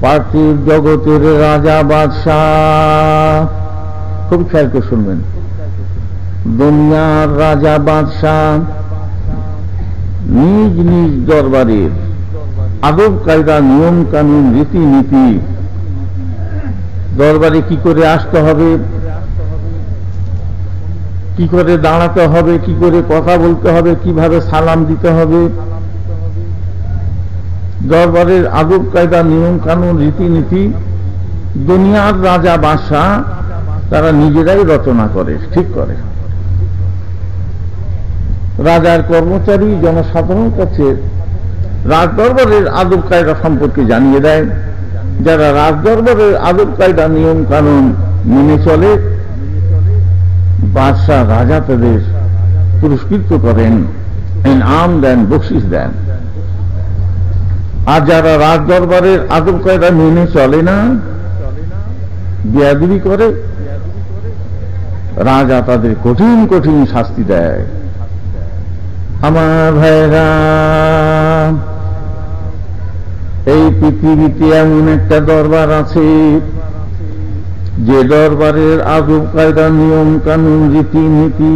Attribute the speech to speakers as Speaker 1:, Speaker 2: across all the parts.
Speaker 1: পার্থিব জগতের রাজা বাদশাহ, খুব খেয়াল করে শুনবেন, দুনিয়ার রাজা বাদশাহ নিজ নিজ দরবারের আদব কায়দা নিয়ম কানুন রীতিনীতি, দরবারে কি করে আসতে হবে, কি করে দাঁড়াতে হবে, কি করে কথা বলতে হবে, কিভাবে সালাম দিতে হবে, দরবারের আদব কায়দা নিয়ম কানুন রীতিনীতি দুনিয়ার রাজা বাদশাহ তারা নিজেরাই রচনা করে, ঠিক করে। রাজার কর্মচারী জনসাধারণ কাছে রাজদরবারের আদব কায়দা সম্পর্কে জানিয়ে দেয়। যারা রাজদরবারের আদব কায়দা নিয়ম কানুন মেনে চলে, বাদশাহ রাজা তাদের পুরস্কৃত করেন, ইনাম দেন, বকশিশ দেন। আর যারা রাজদরবারের আদব কায়দা মেনে চলে না, বেয়াদবি করে, রাজা তাদের কঠিন কঠিন শাস্তি দেয়। আমার ভাইরা, এই পৃথিবীতে এমন একটা দরবার আছে যে দরবারের আদব কায়দা নিয়ম কানুন রীতিনীতি,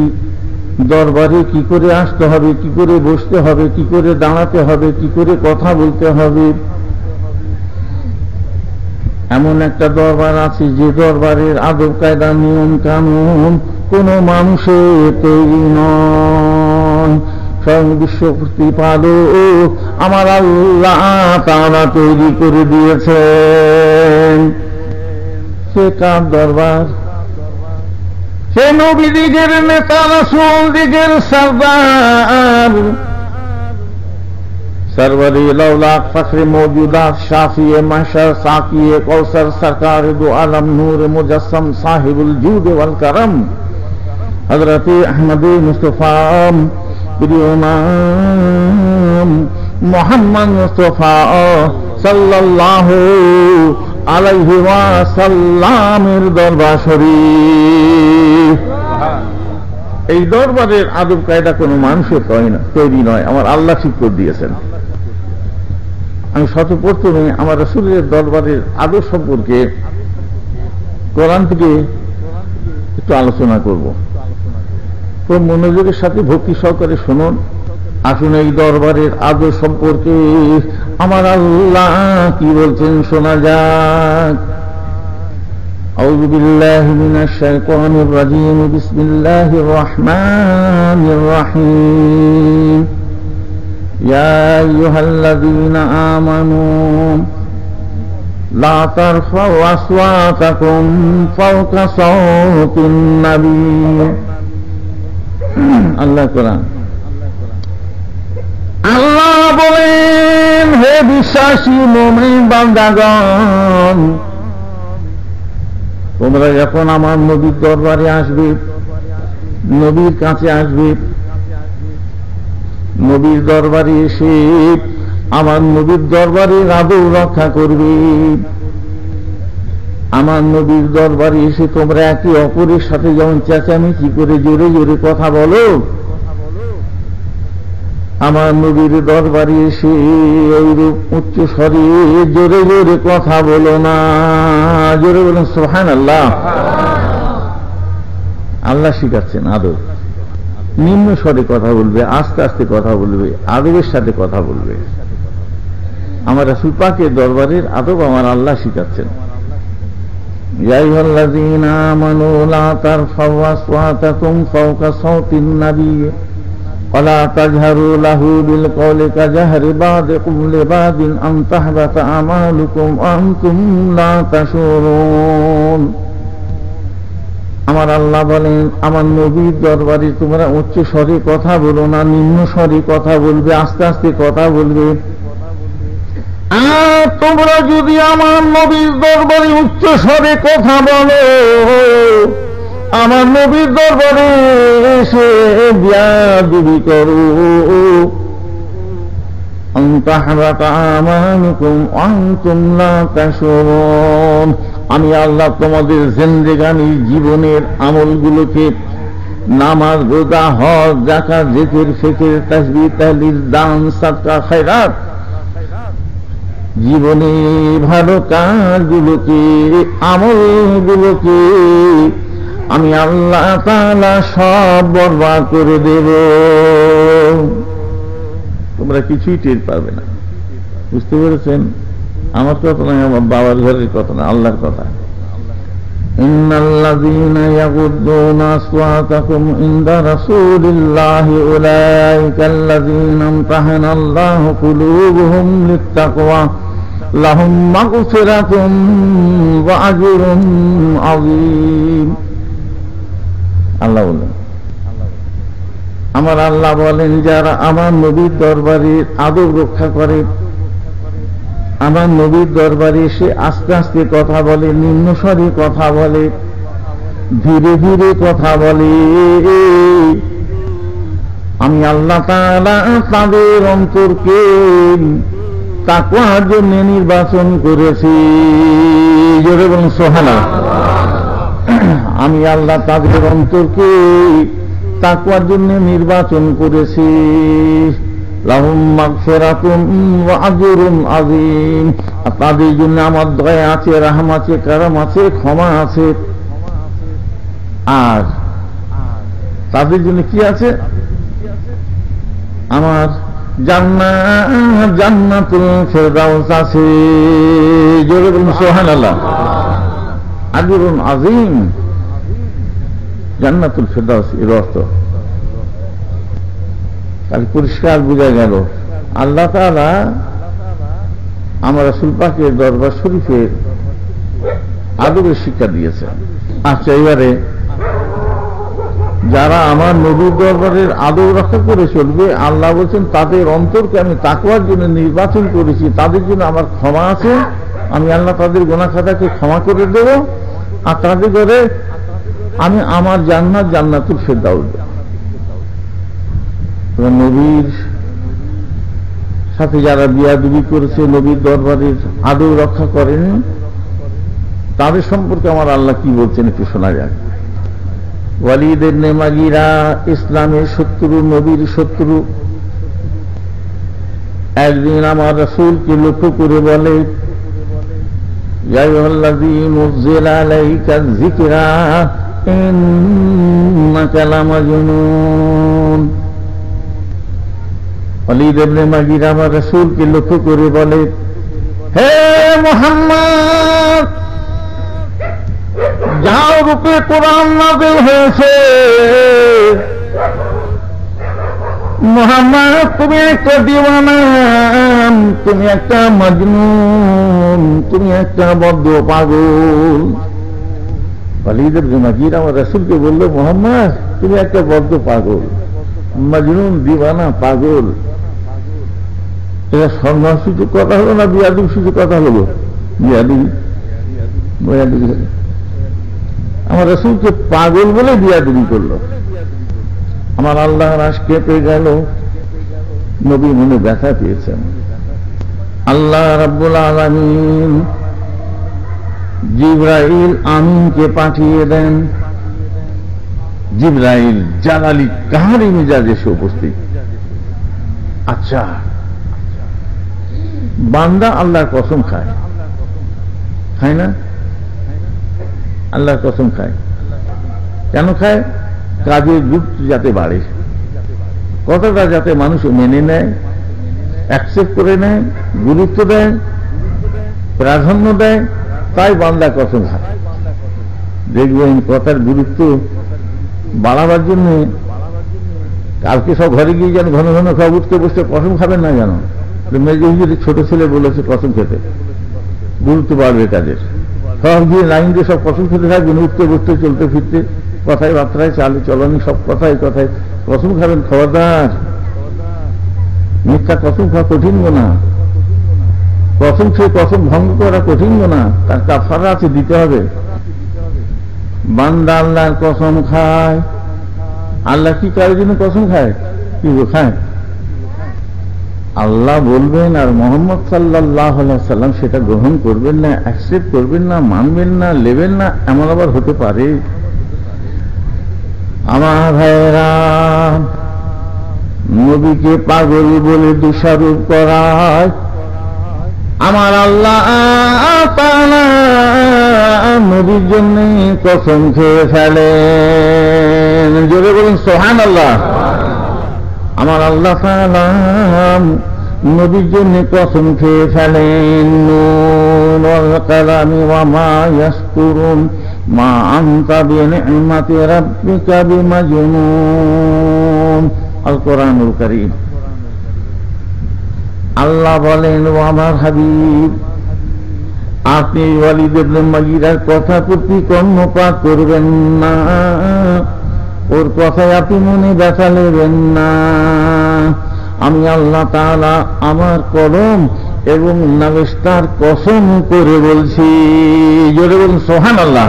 Speaker 1: দরবারে কি করে আসতে হবে, কি করে বসতে হবে, কি করে দাঁড়াতে হবে, কি করে কথা বলতে হবে, এমন একটা দরবার আছে যে দরবারের আদব কায়দা নিয়ম কানুন কোন মানুষের তৈরি নয়, স্বয়ং বিশ্ব প্রতিপালক আমার আল্লাহ তাআলা তৈরি করে দিয়েছেন। সে কার দরবার? সে নবী দিগের নেতা, রাসূল দিগের সরদার, সরওয়ারে লৌলাক ফখরে মৌজুদাত, শাফিয়ে মাহশর, সাকিয়ে কৌসর, সরকার দু আলম, নূর মুজস্সম, সাহিবুল জুদ ওয়াল করম, হযরত আহমদ মুস্তাফা প্রিয় নাম মুহাম্মদ মুস্তাফা সাল্লাল্লাহু আলাইহি ওয়াসাল্লামের দরবার শরীফ। এই দরবারের আদব কায়দা কোনো মানুষের তৈরি নয়, আমার আল্লাহ ঠিক করে দিয়েছেন। আমি সর্বপ্রথমে আমার রাসূলের দরবারের আদব সম্পর্কে কোরআন থেকে একটু আলোচনা করব। খুব মনোযোগের সাথে ভক্তি সহকারে শুনুন। আসুন এই দরবারের আদব সম্পর্কে আমার আল্লাহ কি বলছেন শোনা যাক। আউযু বিল্লাহি মিনাশ শাইতানির রাজীম, বিসমিল্লাহির রাহমানির রাহিম। ইয়া আইয়ুহাল্লাযীনা আমানু লা তারফাউ আসওয়াতাকুম ফাওকা সাওতিন নবী। আল্লাহ কোরআন, আল্লাহ বলেন, হে বিশ্বাসী মুমিন বান্দাগণ, তোমরা যখন আমার নবীর দরবারে আসবে, নবীর কাছে আসবে, নবীর দরবারে এসে আমার নবীর দরবারে আদব রক্ষা করবে। আমার নবীর দরবারে এসে তোমরা একে অপরের সাথে যেমন চেঁচামেচি করে জোরে জোরে কথা বলো, আমার নবীর দরবারে এসে এইরূপ উচ্চ স্বরে জোরে জোরে কথা বলো না। জোরে বলেন সুবহানাল্লাহ। আল্লাহ শিখাচ্ছেন আদব। নিম্ন স্বরে কথা বলবে, আস্তে আস্তে কথা বলবে, আদবের সাথে কথা বলবে। আমার রাসূল পাকের দরবারের আদব আমার আল্লাহ শিখাচ্ছেন। ইয়া আইয়ুহাল্লাযীনা আমানু লা তারফাউ আসওয়াতাকুম ফাওকা সাওতিন নবী ওয়ালা তাজহারু লাহু বিল কওলি কাজহরি বাযিকুম লিবাযিন আন তাহবাতা আমালুকুম ওয়া আনতুম লা তাশউরুন। আমার আল্লাহ বলেন, আমার নবীর দরবারে তোমরা উচ্চ স্বরে কথা বলো না, নিম্ন স্বরে কথা বলবে, আস্তে আস্তে কথা বলবে। আর তোমরা যদি আমার নবীর দরবারে উচ্চ স্বরে কথা বলো, আমার নবীর দরবারে এসে বেয়াদবি করো, আন তাহবাতা আমালুকুম ওয়া আনতুম লা তাশউরুন, আমি আল্লাহ তোমাদের জিন্দেগানির জীবনের আমলগুলোকে, নামাজ, রোজা, হজ, যাকাত, জিকির, ফিকির, তাসবিহ, তাহলিল, দান, সাদকা, খায়রাত, জীবনে ভালো কাজগুলোকে, আমলগুলোকে আমি আল্লাহ তাআলা সব বরবাদ করে দেব, তোমরা কিছুই টের পাবে না। বুঝতে পেরেছেন? আমার কথা নয়, আমার বাবার ঘরের কথা না, আল্লাহর কথা। ইন্নাল্লাযীনা ইয়াগুদ্দুনা আসওয়াতাহুম ইনদা রাসূলিল্লাহি উলাইকাল্লাযীনা ইমতাহানাল্লাহু কুলুবুহুম লিত্তাকওয়া লাহুম মাগফিরাতুন ওয়া আজরুন আযীম। আল্লাহ বলেন, আমার আল্লাহ বলেন, যারা আমার নবীর দরবারে আদব রক্ষা করে, আমার নবীর দরবারে এসে আস্তে আস্তে কথা বলে, নিম্নস্বরে কথা বলে, ধীরে ধীরে কথা বলে, আমি আল্লাহ তাআলা তাদের অন্তরকে তাকওয়ার জন্য নির্বাচন করেছি। জোরে বলুন সুবহানাল্লাহ। আমি আল্লাহ তাদের অন্তরকে তাকওয়ার জন্য নির্বাচন করেছি। লাহুম মাগফিরাতুন ওয়া আজরুন আযীম, তাদের জন্য আমার দয়া আছে, রহম আছে, করম আছে, ক্ষমা আছে। আর তাদের জন্য কি আছে? আমার জান্নাতুল ফেরদাউস আছে। জোরে বলুন সুবহানাল্লাহ। আজরুন আযীম, জান্নাতুল ফেরদাউস এর অর্থ তাহলে পরিষ্কার বোঝা গেল। আল্লাহ তাআলা আমার রাসূল পাকের দরবার শরীফের আদবের শিক্ষা দিয়েছে। আচ্ছা, এবারে যারা আমার নবীর দরবারের আদব রক্ষা করে চলবে, আল্লাহ বলছেন তাদের অন্তরকে আমি তাকওয়ার জন্য নির্বাচন করেছি, তাদের জন্য আমার ক্ষমা আছে, আমি আল্লাহ তাদের গুনাহ খাতাকে ক্ষমা করে দেব, আর তাদের ঘরে আমি আমার জান্নাত, জান্নাতুল ফেরদাউস দেব। নবীর সাথে যারা বিয়াদবি করেছে, নবীর দরবারের আদব রক্ষা করেনি, তাদের সম্পর্কে আমার আল্লাহ কি বলছেন একটু শোনা যাক। ওয়ালিদ ইবনে মুগীরা ইসলামের শত্রু, নবীর শত্রু, একদিন আমার রাসূলকে লক্ষ্য করে বলে, ইয়া আইয়ুহাল্লাযী নুযিলা আলাইকা যিকরা ইন্নাকা লামাজনুন। ওয়ালিদ ইবনে মুগীরা আমার রাসূলকে লক্ষ্য করে বলে, হে মুহাম্মদ, যার রূপে কোরআন নাযিল হয়েছে, মুহাম্মদ তুমি একটা দিওয়ানা, তুমি একটা মজনুন, তুমি একটা বদ্ধ পাগল। ওয়ালিদ ইবনে মুগীরা আমার রাসূলকে বলল, মুহাম্মদ তুমি একটা বদ্ধ পাগল, মজনুন, দিওয়ানা, পাগল। এটা সম্মানসূচক কথা হলো না বিয়াদব সূচক কথা হলো? বিয়াদবি হলো। আমার রাসূলকে পাগল বলে বিয়াদবি করলো। আমার আল্লাহর রাস কেঁপে গেল, নবী মনে ব্যথা পেয়েছেন। আল্লাহ রাব্বুল আলামিন জিবরাইল আমিনকে পাঠিয়ে দেন। জিবরাইল জালালি কাহারি মিজাজে এসে উপস্থিত। আচ্ছা, বান্দা আল্লাহর কসম খায়, খায় না? আল্লাহর কসম খায়। কেন খায়? কাজের গুরুত্ব যাতে বাড়ে, কথাটা যাতে মানুষ মেনে নেয়, অ্যাকসেপ্ট করে নেয়, গুরুত্ব দেয়, প্রাধান্য দেয়, তাই বান্দা কসম খায়। দেখবেন কথার গুরুত্ব বাড়াবার জন্য কালকে সব ঘরে গিয়ে যেন ঘন ঘন সব উঠতে বসতে কসম খাবেন না, যেন যদি ছোট ছেলে বলেছে কসম খেতে, গুরুত্ব বাড়বে কাজের। সব গিয়ে লাইন দিয়ে সব কসম খেতে থাকবেন, উঠতে বসতে, চলতে ফিরতে, কথায় বার্তায়, চালে চলনি, সব কথায় কথায় কসম খাবেন। খবরদার, মিথ্যা কসম খাওয়া কঠিন গোনা, কসম খেয়ে কসম ভঙ্গ করা কঠিন গোনা, তার কাফারা আছে, দিতে হবে। বান্দা আল্লাহর কসম খায়। আল্লাহ কি কারোর জন্য কসম খায়? কি খায়? আল্লাহ বলবেন আর মুহাম্মদ সাল্লাল্লাহু আলাইহি সাল্লাম সেটা গ্রহণ করবেন না, অ্যাকসেপ্ট করবেন না, মানবেন না, নেবেন না, এমন আবার হতে পারে। আমার ভাইরা, নবীকে পাগল বলে দোষারোপ করায় আমার আল্লাহ তাআলা নবীর জন্য কসম খেয়ে ফেলেন, জোরে বলুন সুবহানাল্লাহ। আমার আল্লাহ তাআলা নবীর জন্য কসম খেয়ে ফেলেন, নুন ওয়াল কালামি ওয়া মা ইয়াসতুরুন মা আনতা বিনি'মাতি রাব্বিকা বিমাজনুন। আল কোরআনুল কারীম। আল্লাহ বলেন, ও আমার হাবিব, আপনি ওয়ালিদ ইবনে মুগীরার কথা প্রতি কর্ণপাত করবেন না, ওর কথায় আপনি মনে ব্যথা নেবেন না। আমি আল্লাহ তাআলা আমার কলম এবং নাবেস্তার কসম করে বলছি, জোরে বলুন সুবহানাল্লাহ।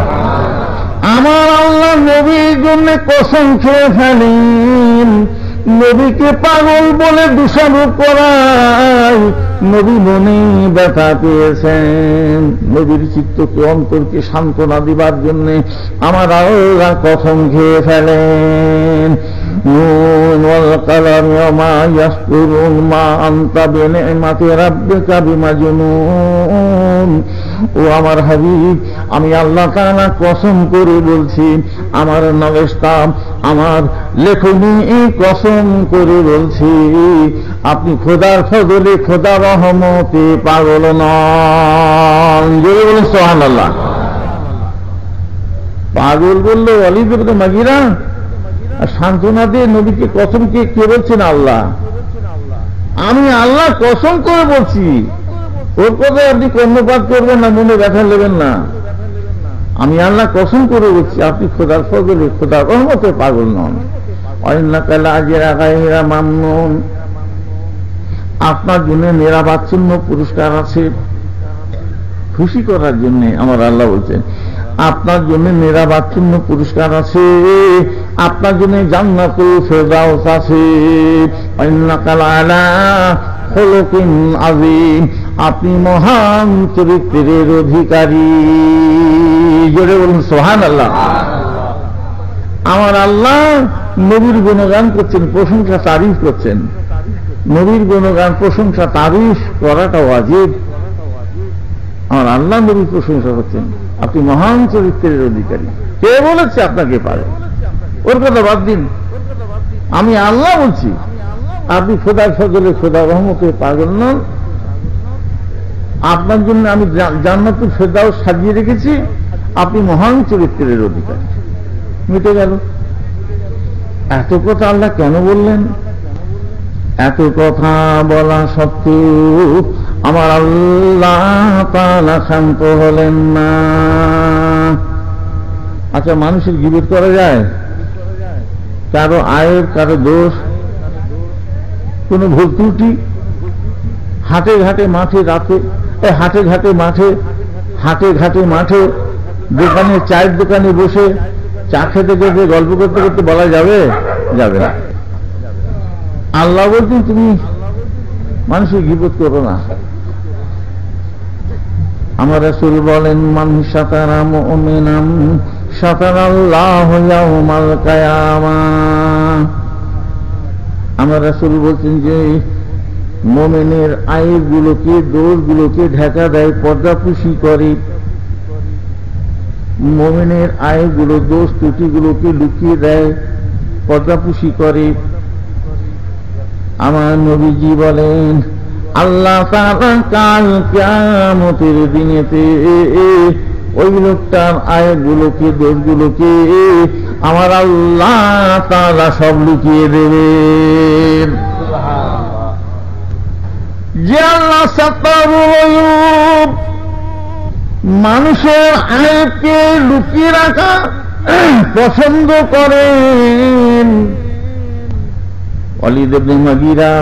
Speaker 1: আমার আল্লাহ নবীর জন্য কসম খেয়ে ফেলেন, নবীকে পাগল বলে দোষারোপ করায় নবী মনে ব্যথা পেয়েছেন। নবীর চিত্তকে অন্তরকে সান্ত্বনা দিবার জন্য আমার আল্লাহ কসম খেয়ে ফেলেন, নুন ওয়াল কালামি ওয়া মা ইয়াসতুরুন মা আনতা বিনি'মাতি রাব্বিকা বিমাজনুন। ও আমার হাবিব, আমি আল্লাহ তাআলা কসম করে বলছি, আমার নাবেস্তা, আমার লেখনী কসম করে বলছি, আপনি খোদার ফজলে, খোদার রহমতে পাগল নন। জোরে বলুন সুবহানাল্লাহ। পাগল বললো ওয়ালিদ ইবনে মুগীরা, আর সান্ত্বনা দিয়ে নবীকে কসম কে বলছেন? আল্লাহ। আমি আল্লাহ কসম করে বলছি, ওর কথায় আপনি কর্ণপাত করবেন না, মনে ব্যথা নেবেন না। আমি আল্লাহ কসম করে বলছি, আপনি খোদার ফজলে, খোদার রহমতে পাগল নন। ওয়াইন্নাকা লাআজরা গায়রা মামনুন, আপনার জন্য নিরাবাচ্ছিন্ন পুরস্কার আছে। খুশি করার জন্য আমার আল্লাহ বলছেন, আপনার জন্য নিরাবাচ্ছিন্ন পুরস্কার আছে, আপনার জন্য জান্নাতুল ফেরদাউস আছে। ওয়াইন্নাকা লাআলা খুলুকিন আযীম, আপনি মহান চরিত্রের অধিকারী। জোরে বলুন সুবহানাল্লাহ। আমার আল্লাহ নবীর গুণগান করছেন, প্রশংসা তারিফ করছেন। নবীর গুণগান, প্রশংসা তারিফ করাটা ওয়াজিব। আমার আল্লাহ নবীর প্রশংসা করছেন, আপনি মহান চরিত্রের অধিকারী। কে বলেছে আপনাকে পারে? ওর কথা বাদ দিন, আমি আল্লাহ বলছি, আপনি খোদার ফজলে, খোদার রহমতে পাগল নন। আপনার জন্য আমি জান্নাতুল ফেরদাউস সাজিয়ে রেখেছি, আপনি মহান চরিত্রের অধিকারী। মিটে গেল। এত কথা আল্লাহ কেন বললেন? এত কথা বলা সত্ত্বেও আমার আল্লাহ তাআলা শান্ত হলেন না। আচ্ছা, মানুষের গীবত করা যায়? কারো আয়ের, কারো দোষ, কোনো ভুল ত্রুটি, হাটে ঘাটে মাঠে রাতে, হাটে ঘাটে মাঠে, হাটে ঘাটে মাঠে, দোকানে, চায়ের দোকানে বসে চা খেতে খেতে গল্প করতে করতে বলা যাবে? যাবে না। আল্লাহ বলছেন তুমি মানুষের গীবত করো না। আমার রাসূল বলেন, মান সাতারা মুমিনান সাতারাল্লাহু ইয়াউমাল কিয়ামাহ। আমার রাসূল বলছেন যে মুমিনের আইবগুলোকে, দোষগুলোকে ঢাকা দেয়, পর্দাপুশি করে। মুমিনের আইবগুলো, দোষ ত্রুটিগুলোকে লুকিয়ে দেয়, পর্দাপুশি করে। আমার নবীজি বলেন, আল্লাহ তাআলা কাল কিয়ামতের দিনেতে ওই লোকটার আয়গুলোকে, দোষগুলোকে আমার আল্লাহ তাআলা সব লুকিয়ে দেবেন। যে আল্লাহ সাত্তারুল আয়ুব, মানুষের আয়বকে লুকিয়ে রাখা পছন্দ করেন। ওয়ালিদ ইবনে মুগীরা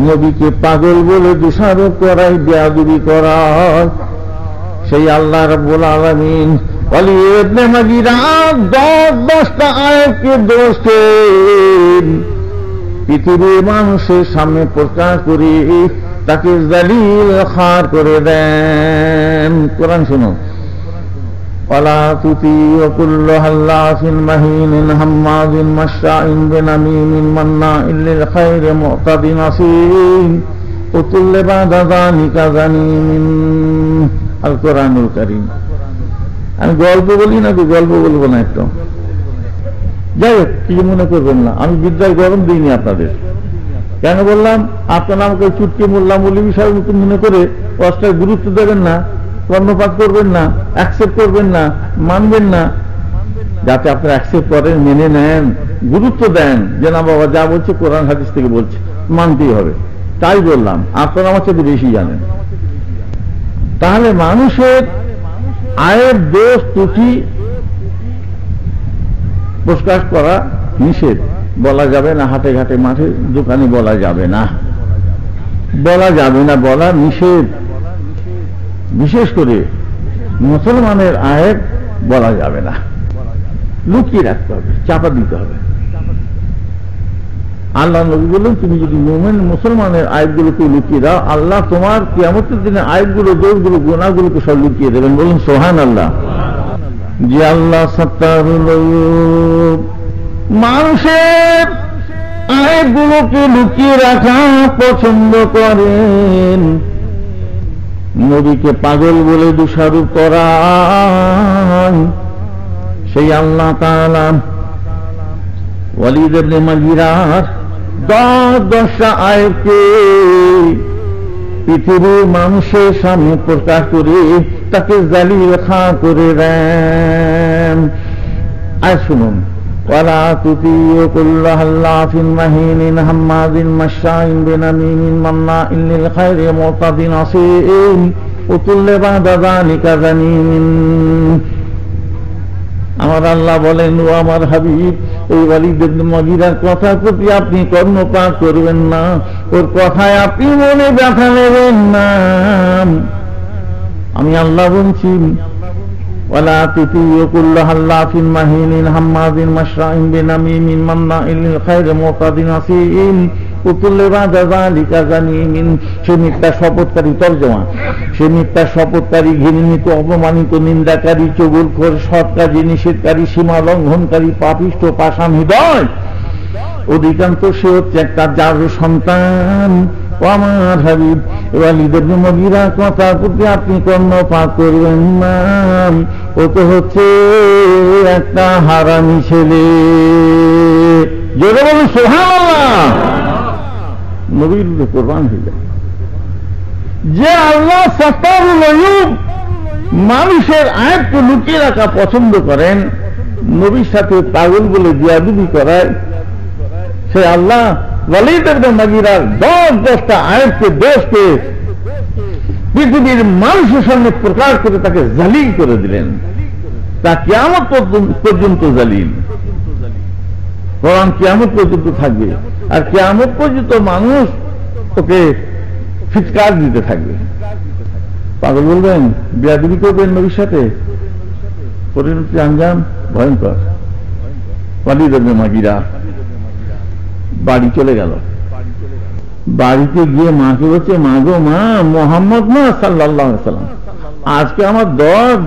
Speaker 1: নবীকে পাগল বলে দোষারোপ করায়, বেয়াদবি করায়, সেই আল্লাহ রাব্বুল আলামিন ওয়ালিদ ইবনে মুগীরা 10টা আয়াতকে দোষ দেন, পৃথিবীর মানুষের সামনে প্রকাশ করে তাকে জালিল খার করে দেন। কোরআন শুনো, ওয়ালা তুতিউ কুল্লু হাল্লাফিন মাহিনিন হাম্মাজিন মাশশাইন বিনামিমিন মান্নাইল লিল খায়রি মু'তাদিন আসিম উতুল্লে বাদা যালিকা যানিমিন। আল কোরআনুল কারীম। আমি গল্প বলি না, গল্প বলবো না একটু। যাই হোক, কি মনে করবেন না, আমি বিদ্যার গরম দিইনি আপনাদের। কেন বললাম, আপনারা আমাকে চুটকি মোল্লা মৌলী বিষয়ের মতো মনে করে ওয়াজটার গুরুত্ব দেবেন না, কর্ণপাত করবেন না, অ্যাকসেপ্ট করবেন না, মানবেন না। যাতে আপনারা অ্যাকসেপ্ট করেন, মেনে নেন, গুরুত্ব দেন যে না বাবা যা বলছে কোরআন হাদিস থেকে বলছে, মানতেই হবে। তাই বললাম, আপনারা আমার সাথে বেশি জানেন। তাহলে মানুষের আয়ের দোষ ত্রুটি প্রকাশ করা নিষেধ, বলা যাবে না। হাটে ঘাটে মাঠে দোকানে বলা যাবে না, বলা যাবে না, বলা নিষেধ। বিশেষ করে মুসলমানের আয়ের বলা যাবে না, লুকিয়ে রাখতে হবে, চাপা দিতে হবে। আল্লাহ নবী বললেন, তুমি যদি মুমিন মুসলমানের আয়াতগুলোকে লুকিয়ে দাও, আল্লাহ তোমার কিয়ামতের দিনে আয়াতগুলো, দোষগুলো, গুনাহগুলোকে সব লুকিয়ে দেবেন। বলুন সুবহানাল্লাহ। যে আল্লাহ সাত্তারুল গায়ব, মানুষের আয়াতগুলোকে লুকিয়ে রাখা পছন্দ করেন, নবীকে পাগল বলে দোষারোপ করান, সেই আল্লাহ তাআলা ওয়ালিদ ইবনে মুগীরার 10টা আয়াতকে পৃথিবীর মানুষের সামনে প্রকাশ করে তাকে জালিল খা করে দেন। আর শুনুন, ওয়ালা তুতিউ কুল্লা হাল্লাফিন মাহিনিন হাম্মাযিন মাশশাইন বিনামিমিন মান্নাইন লিল খায়রি মুতাদিন আসীম উতুল্লি বাদা যালিকা যানিমিন। আমার আল্লাহ বলেন, ও আমার হাবিব, ওই ওয়ালিদ ইবনে মুগীরার কথার প্রতি আপনি কর্ণপাত করবেন না, ওর কথায় আপনি মনে ব্যথা নেবেন না। আমি আল্লাহ বলছি, ওয়ালা তুতিউ কুল্লা হাল্লাফিন মাহিনিন হাম্মাযিন মাশশাইন বিনামিমিন মান্নাইন লিল খায়রি মুতাদিন আসীম উতুল্লি বাদা যালিকা যানিমিন। সে মিথ্যা শপথকারী, তর্জমা, সে মিথ্যা শপথকারী, ঘৃণিত, অপমানিত, নিন্দাকারী, চুগলখোর, সৎকারী, নিষেধকারী, সীমা লঙ্ঘনকারী, পাপিষ্ঠ, পাষাণ হৃদয়। অধিকাংশ সে হচ্ছে একটা জারু সন্তান। ও আমার হাবিব, ওয়ালিদ ইবনে মুগীরার কথার প্রতি আপনি কর্ণপাত করবেন না, ও তো হচ্ছে একটা হারামি ছেলে। জোরে বলুন সুবহানাল্লাহ। নবীর কোরবান হয়ে যায়। যে আল্লাহ সাত্তারুল গায়ব, মানুষের আয়াতকে লুকিয়ে রাখা পছন্দ করেন, নবীর সাথে পাগল বলে বিয়াদবি করায়, সে আল্লাহ ওয়ালিদ ইবনে মুগীরার 10টা আয়াতকে, দোষকে পৃথিবীর মানুষের সামনে প্রকাশ করে তাকে জালিল করে দিলেন। তা কিয়ামত পর্যন্ত জালিল। কোরআন কিয়ামত পর্যন্ত থাকবে, আর কিয়ামত পর্যন্ত মানুষ ওকে ফিৎকার দিতে থাকবে। পাগল বলবেন, বিয়াদবি করবেন নবীর সাথে, পরিণতি আঞ্জাম ভয়ঙ্কর। ওয়ালিদ ইবনে মুগীরা বাড়ি চলে গেল। বাড়িতে গিয়ে মাকে বলছে, মা গো মা, মুহাম্মদ না সাল্লাল্লাহু আলাইহি ওয়াসাল্লাম আজকে আমার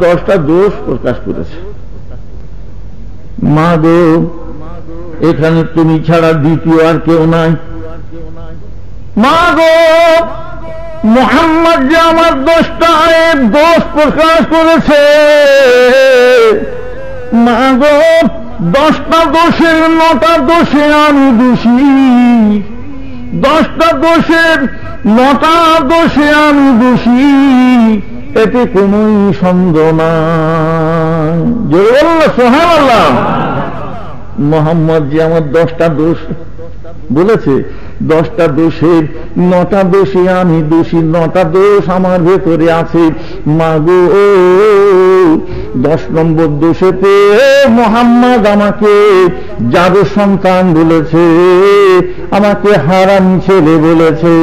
Speaker 1: 10টা দোষ প্রকাশ করেছে। মা গো, এখানে তুমি ছাড়া দ্বিতীয় আর কেউ নাই। মা গো, মুহাম্মদ যে আমার 10টা দোষ প্রকাশ করেছে। মা গো, 10টা দোষের 9টা দোষে আমি দোষী, 10টা দোষের 9টা দোষে আমি দোষী, এতে কোন সন্দেহ নাই। জোরে বলুন সুবহানাল্লাহ। মুহাম্মদ যে আমার 10টা দোষ বলেছে, 10টা দোষের 9টা দোষে আমি দোষী, 9টা দোষ আমার ভেতরে আছে। মাগো, 10 নম্বর দোষেতে মুহাম্মদ আমাকে জাদু সন্তান বলেছে, আমাকে হারামি ছেলে বলেছে।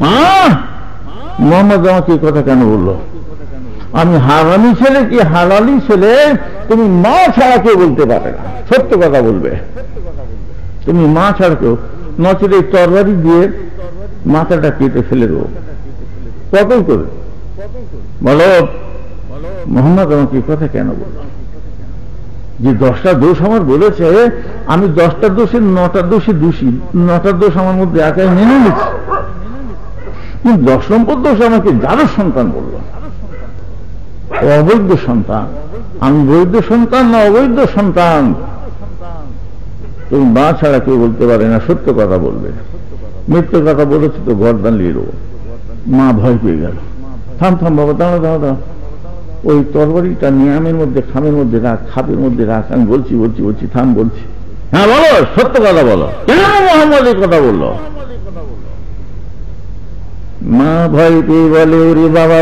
Speaker 1: মা, মুহাম্মদ আমাকে কথা কেন বললো? আমি হারামি ছেলে কি হালালি ছেলে তুমি মা ছাড়া কেউ বলতে পারে না। সত্য কথা বলবে, তুমি মা ছাড়া কেউ, নচলে তরবারি দিয়ে মাথাটা কেটে ফেলে দেবো। কতই করে বলো, মুহাম্মদ আমাকে কথা কেন বলল? যে 10টা দোষ আমার বলেছে, আমি 10টা দোষের 9টা দোষে দোষী, 9টা দোষ আমার মধ্যে একাই মেনে নিচ্ছি। কিন্তু 10 নম্বর দোষ আমাকে যারও সন্তান বলল, অবৈধ সন্তান। আমি বৈধ সন্তান না অবৈধ সন্তান তুমি মা ছাড়া কেউ বলতে পারে না, সত্য কথা বলবে। মিথ্য কথা বলেছি তো গর্দান নিয়ে দেবো। মা ভয় পেয়ে গেল। থাম থাম বাবা, দাঁড়া দাঁড়া দাঁড়া, ওই তরবারিটা নিয়ামের মধ্যে, খামের মধ্যে রাখ, খাপের মধ্যে রাখ। আমি বলছি বলছি বলছি থাম বলছি। হ্যাঁ বলো, সত্য কথা বলো, কেন মোহাম্মদ এই কথা বললো? মা ভয় পেয়ে বলে, ওরে বাবা,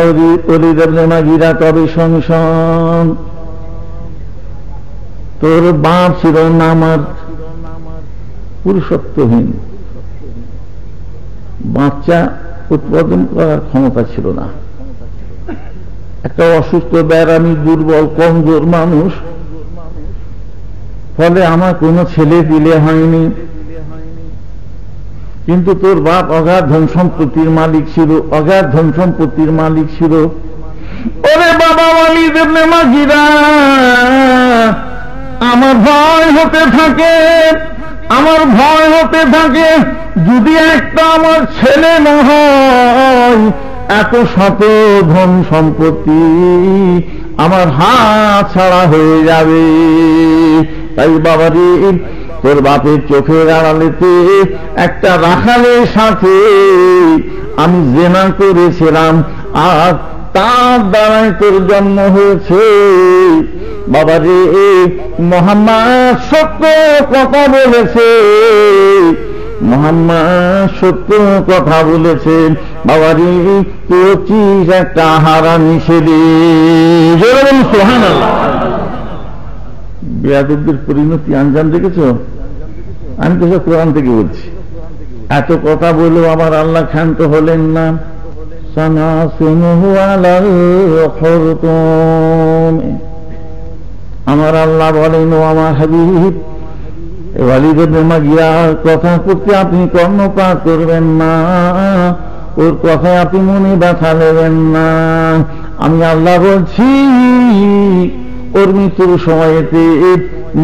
Speaker 1: ওরে দেবনে মাগিরা, তবে সংসন, তোর বাপ ছিল না আমার পুরুষত্বহীন, বাচ্চা উৎপাদন করার ক্ষমতা ছিল না, একটা অসুস্থ, ব্যারামী, দুর্বল, কমজোর মানুষ, ফলে আমার কোনো ছেলে দিলে হয়নি। কিন্তু তোর বাপ অগাধ ধন সম্পত্তির মালিক ছিল, অগাধ ধন সম্পত্তির মালিক ছিল। ওরে বাবা ওয়ালিদ ইবনে মাগিরা, আমার ভয় হতে থাকে, আমার ভয় হতে থাকে, যদি একটা আমার ছেলে না হয়, এত শত ধন সম্পত্তি আমার হাত ছাড়া হয়ে যাবে। তাই বাবারে, তোর বাপের চোখের আড়ালেতে একটা রাখালের সাথে আমি জেনা করেছিলাম, আর তার দ্বারাই তোর জন্ম হয়েছে। বাবারে, মুহাম্মদ সত্য কথা বলেছে, মুহাম্মদ সত্য কথা বলেছেন। বাবারে, তুই হচ্ছিস একটা হারামি ছেলে। সুবহানাল্লাহ। বেয়াদবদের পরিণতি আঞ্জাম দেখেছ? আমি তো সব কোরআন থেকে বলছি। এত কথা বলেও আমার আল্লাহ ক্ষান্ত হলেন না। আমার আল্লাহ বলেন, ও আমার হাবিব, ওয়ালিদ ইবনে মাগিয়ার কথা করতে আপনি কর্ণপাত করবেন না, ওর কথায় আপনি মনে ব্যথা নেবেন না। আমি আল্লাহ বলছি, ওর মৃত্যুর সময়েতে,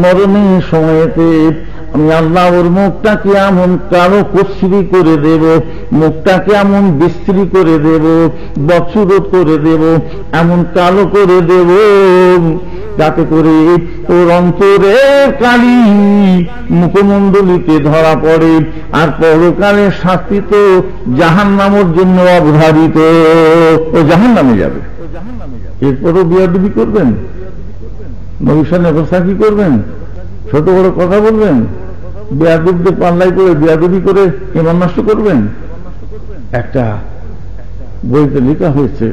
Speaker 1: মরণের সময়েতে আমি আল্লাহ ওর মুখটাকে এমন কালো কসরি করে দেব, মুখটাকে এমন বিশ্রী করে দেব, বৎসরত করে দেব, এমন কালো করে দেব, যাতে করে ওর অন্তরে কালি মুখমণ্ডলিতে ধরা পড়ে। আর পরকালের শাস্তি তো জাহান্নামের জন্য অবধারিত, ও জাহান্নামে যাবে। এরপরও বিয়াদবি করবেন, নবীর সামনে কি করবেন? ছোট বড় কথা বলবেন, বেয়াদবদের পাল্লাই করে বেয়াদবি করে ঈমান নষ্ট করবেন। একটা বইতে লেখা হয়েছে,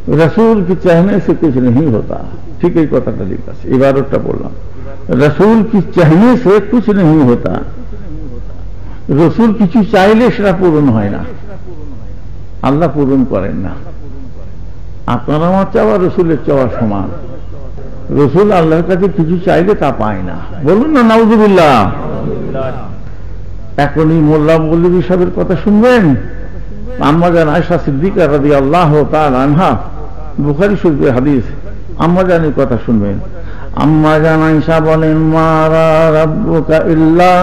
Speaker 1: रसूल की चाहने से कुछ नहीं होता। ठीक है, কথাটা লেখা আছে, ইবারতটা বললাম, रसूल की चाहने से कुछ नहीं होता। রসুল কিছু চাইলে সেটা পূরণ হয় না, আল্লাহ পূরণ করেন না। আপনার আমার চাওয়া রসুলের চাওয়া সমান। রসুল আল্লাহর কাছে কিছু চাইলে তা পায় না। বলুন না নাউজুবিল্লাহ। এখনই মোল্লা মৌলভী সাহেবের কথা শুনবেন। আম্মা জান আয়েশা সিদ্দিকা রাদিয়াল্লাহু তাআলা আনহা, বুখারী শরীফের হাদিস, আম্মা জানের কথা শুনবেন। আম্মা জান আয়েশা বলেন, মা রাব্বুকা ইল্লা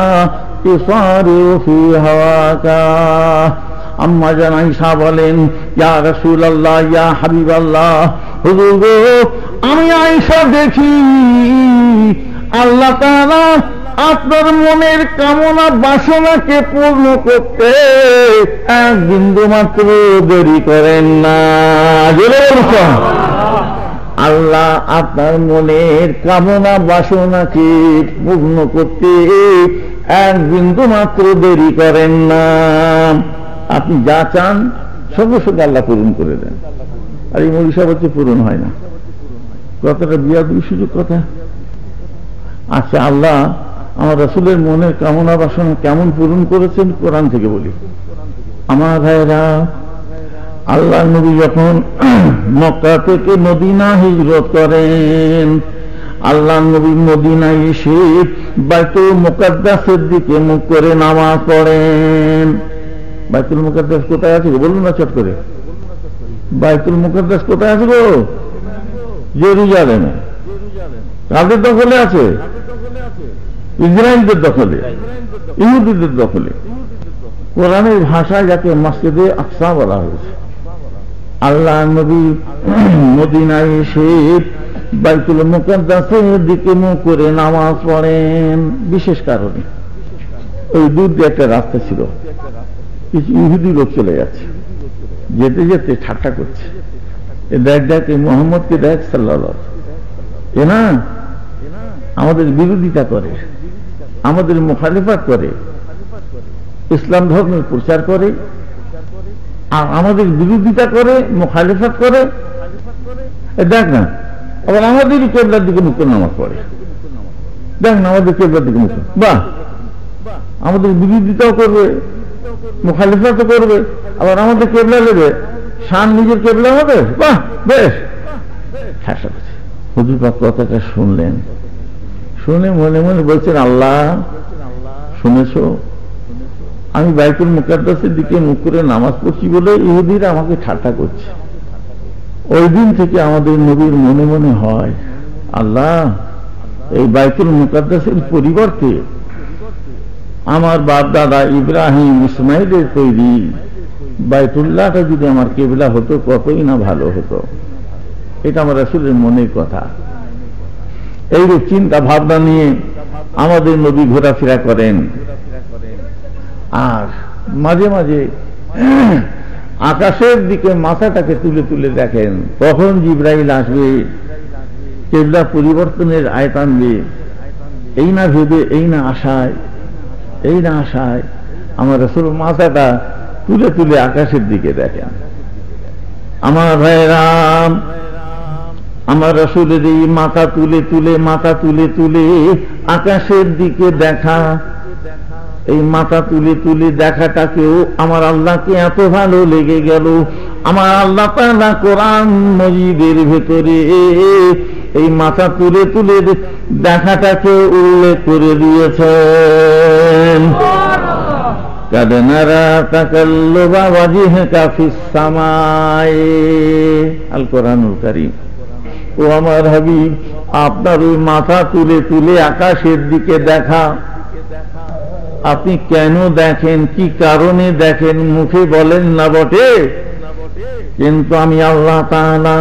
Speaker 1: ইসারিউ ফি হাওয়াকা। আম্মা জান আয়েশা বলেন, ইয়া রাসূলুল্লাহ, ইয়া হাবিবাল্লাহ, হুজুর গো, আমি আয়েশা দেখি আল্লাহ তাআলা আপনার মনের কামনা বাসনাকে পূর্ণ করতে এক বিন্দু মাত্র দেরি করেন না। আল্লাহ আপনার মনের কামনা বাসনাকে পূর্ণ করতে এক বিন্দু মাত্র দেরি করেন না। আপনি যা চান সঙ্গে সঙ্গে আল্লাহ পূরণ করে দেন। আর এই মরিষা হচ্ছে পূরণ হয় না। কথাটা বিয়াদবি সুযোগ কথা। আচ্ছা, আল্লাহ আমার রাসূলের মনের কামনা বাসনা কেমন পূরণ করেছেন কোরআন থেকে বলি। আমার ভাইরা, আল্লাহ নবী যখন মক্কা থেকে মদিনা হিজরত করেন, আল্লাহ নবী মদিনায় এসে বাইতুল মুকাদ্দাসের দিকে মুখ করে নামাজ পড়েন। বাইতুল মুকাদ্দাস কোথায় আছে বলুন না চট করে। বাইতুল মুকাদ্দাস কোথায় আছে গো? জেরুজালেমে। কাদের দখলে আছে? ইসরায়েলদের দখলে, ইহুদিদের দখলে। কোরআনের ভাষায় যাকে মসজিদে আকসা বলা হয়েছে। আল্লাহ নবী মদিনায় এসে বাইতুল মুকাদ্দাসের দিকে মুখ করে নামাজ পড়েন বিশেষ কারণে। ওই দূর দিয়ে একটা রাস্তা ছিল, কিছু ইহুদি লোক চলে যাচ্ছে, যেতে যেতে ঠাট্টা করছে, দেখ দেখ এই মোহাম্মদকে দেখ সাল্লাল্লাহু আলাইহি ওয়াসাল্লাম, এ না আমাদের বিরোধিতা করে, আমাদের মুখালিফাত করে, ইসলাম ধর্মের প্রচার করে, আর আমাদের বিরোধিতা করে, মুখালিফাত করে। দেখ না আবার আমাদের কেবলার দিকে মুখ করে নামাজ পড়ে, দেখ না আমাদের কেবলার দিকে মুখ, বাহ, আমাদের বিরোধিতাও করবে, মুখালিফাতও করবে, আবার আমাদের কেবলা নেবে, শান নিজের কেবলা হবে, বাহ বেশ। হুজুর পাক কথাটা শুনলেন, শুনে মনে মনে বলছেন, আল্লাহ শুনেছো, আমি বাইতুল মুকাদ্দাসের দিকে মুখ করে নামাজ পড়ছি বলে ইহুদিরা আমাকে ঠাট্টা করছে। ওই দিন থেকে আমাদের নবীর মনে মনে হয়, আল্লাহ এই বাইতুল মুকাদ্দাসের পরিবর্তে আমার বাপ দাদা ইব্রাহিম ইসমাইলের তৈরি বাইতুল্লাহটা যদি আমার কেবলা হতো কতই না ভালো হতো। এটা আমার রাসূলের মনের কথা। এই চিন্তা ভাবনা নিয়ে আমাদের নবী ঘোরাফেরা করেন, আর মাঝে মাঝে আকাশের দিকে মাথাটাকে তুলে তুলে দেখেন, কখন জিবরাইল আসবে, কেবলা পরিবর্তনের আয়াত আনবে, এই না ভেবে, এই না আশায় আমার রাসূল মাথাটা তুলে তুলে আকাশের দিকে দেখেন। আমার ভাইরাম, আমার রাসূলের এই মাথা তুলে তুলে আকাশের দিকে দেখা, এই মাথা তুলে তুলে দেখাটাকেও আমার আল্লাহকে এত ভালো লেগে গেল। আমার আল্লাহ তাআলা কোরআন মজিদের ভেতরে এই মাথা তুলে তুলে দেখাটাকে উল্লেখ করে দিয়েছেন। কাদ নারা তাকাল্লুবা ওয়াজহিকা ফিস সামায়ে, আল কোরআনুল কারীম। ও আমার হাবিব, আপনার ওই মাথা তুলে তুলে আকাশের দিকে দেখা, আপনি কেন দেখেন, কি কারণে দেখেন, মুখে বলেন না বটে, কিন্তু আমি আল্লাহ তাআলা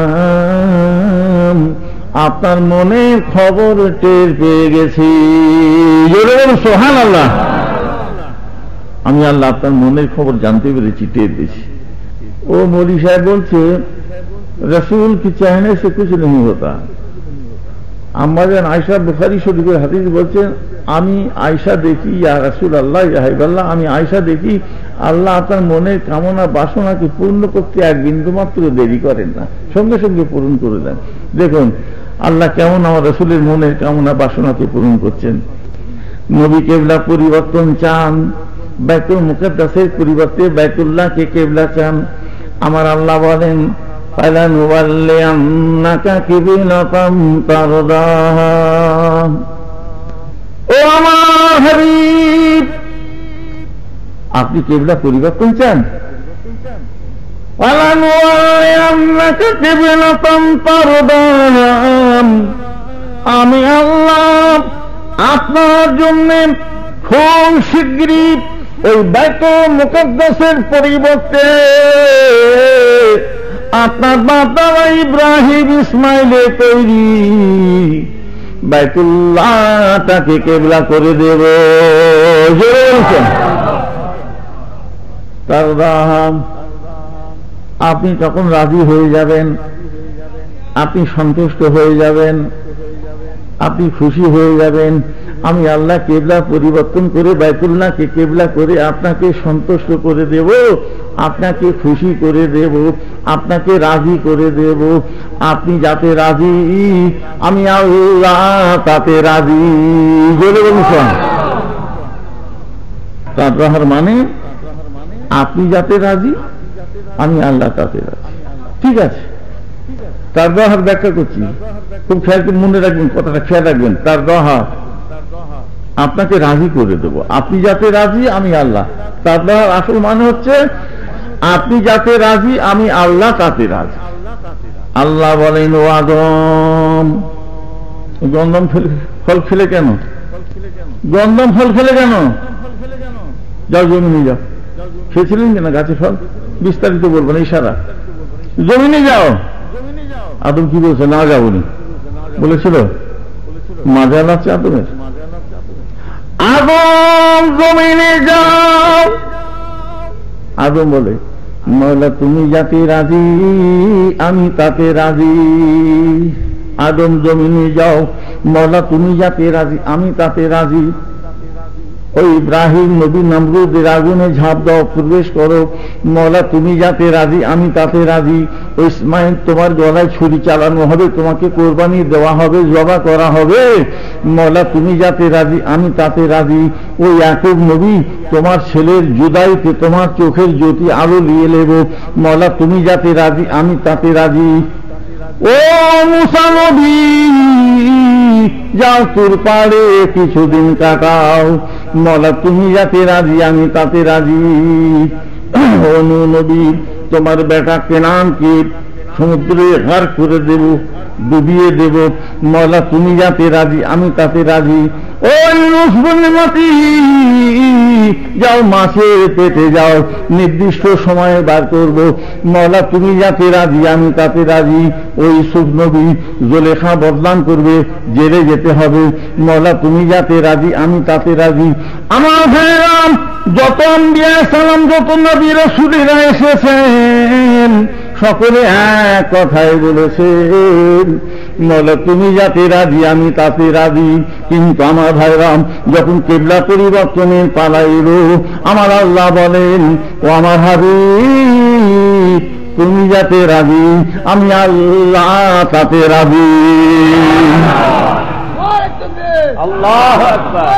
Speaker 1: আপনার মনের খবর টের পেয়ে গেছি। সুবহানাল্লাহ, আমি আল্লাহ আপনার মনের খবর জানতে পেরেছি, টের পেয়েছি। ও মৌলী সাহেব বলছে, रसूल की चाहने से कुछ नहीं होता। আম্মাজান আয়েশা বুখারী শরীফের হাদিস বলছেন, আমি আয়েশা দেখি, ইয়া রাসূলুল্লাহ ইয়া হাবিবাল্লাহ, আমি আয়েশা দেখি আল্লাহ আপনার মনের কামনা বাসনাকে পূর্ণ করতে এক বিন্দু মাত্র দেরি করেন না, সঙ্গে সঙ্গে পূরণ করে দেন। দেখুন আল্লাহ কেমন আমার রাসূলের মনের কামনা বাসনাকে পূরণ করছেন। নবী কেবলা পরিবর্তন চান, বাইতুল মুকাদ্দাসের পরিবর্তে বাইতুল্লাহকে কেবলা চান। আমার আল্লাহ বলেন, ফালানুওয়াল্লিয়ান্নাকা কিবলাতান তারদাহা, ও আমার হাবিব, আপনি কেবলা পরিবর্তন চান, ফালানুওয়াল্লিয়ান্নাকা কিবলাতান তারদাহা, আমি আল্লাহ আপনার জন্য খুব শীঘ্রই ওই বাইতুল মুকাদ্দাসের পরিবর্তে আপনার বাবা ইব্রাহিম ইসমাইলের তৈরি বাইতুল্লাহটাকে কেবলা করে দেব। আপনি তখন রাজি হয়ে যাবেন, আপনি সন্তুষ্ট হয়ে যাবেন, আপনি খুশি হয়ে যাবেন। আমি আল্লাহ কেবলা পরিবর্তন করে বাইতুল্লাহকে কেবলা করে আপনাকে সন্তুষ্ট করে দেব, আপনাকে খুশি করে দেব, আপনাকে রাজি করে দেব। আপনি যাতে রাজি, আমি আল্লাহ তাতে রাজি। বলে বলছেন তার মানে আপনি যাতে রাজি, আমি আল্লাহ তাতে রাজি। ঠিক আছে, তার দোহার ব্যাখ্যা করছি, খুব খেয়াল করে মনে রাখবেন, কথাটা খেয়াল রাখবেন। তার দোহা আপনাকে রাজি করে দেব, আপনি যাতে রাজি, আমি আল্লাহ। তার দোহার আসল মানে হচ্ছে আপনি যাতে রাজি, আমি আল্লাহ তাতে রাজি। আল্লাহ বলেন, ও আদম, গন্ধম ফল খেলে কেন, গন্ধম ফল খেলে কেন, যাও জমি নিয়ে যাও, খেয়েছিলেন কিনা গাছের ফল? বিস্তারিত বলবো না, ইশারা। জমিনে যাও। আদম কি বলছে? না যাবনি বলেছিল। মাজাল আছে আদমের? আদম জমিনে যাও। আদম বলে, মওলা তুমি যাতে রাজি আমি তাতে রাজি। আদম জমিনে যাও, মওলা তুমি যাতে রাজি আমি তাতে রাজি। ওই ইব্রাহিম নবী নমরুদের আগুনে ঝাঁপ দাও, প্রবেশ করো, মওলা তুমি যাতে রাজি আমি তাতে রাজি। ওই ইসমাইল তোমার গলায় ছুরি চালানো হবে, তোমাকে কোরবানি দেওয়া হবে, জবা করা হবে, মওলা তুমি যাতে রাজি আমি তাতে রাজি। ওই ইয়াকুব নবী তোমার ছেলের জুদাইতে তোমার চোখের জ্যোতি আলো নিয়ে নেব, মওলা তুমি যাতে রাজি আমি তাতে রাজি। ও মুসা নবী যাও তোর পাড়ে কিছুদিন কাটাও, মওলা তুমি যাতে রাজি আমি তাতে রাজি। ও নূহ নবী তোমার বেটা কেনানকে সমুদ্রে ঘার করে দেব, ডুবিয়ে দেব, মওলা তুমি যাতে রাজি আমি তাতে রাজি। ও ইউনুস বনে মাটি যাও মাছের পেটে যাও, নির্দিষ্ট সময়ে বার করব, মওলা তুমি যাতে রাজি আমি তাতে রাজি। ওই ইউসুফ নবী জুলেখা বদনাম করবে, জেলে যেতে হবে, মওলা তুমি যাতে রাজি আমি তাতে রাজি। আমার ভাইরাম যত আম্বিয়া সালাম যত নবী রাসূলেরা এসেছেন সকলে এক কথাই বলেছেন, মওলা তুমি যাতে রাজি আমি তাতে রাজি। কিন্তু আমার ভাইরাম যখন কিবলা পরিবর্তনের পালা এলো, আমার আল্লাহ বলেন, ও আমার হাবিব তুমি যাতে রাজি আমি আল্লাহ তাতে রাজি। আল্লাহু আকবার,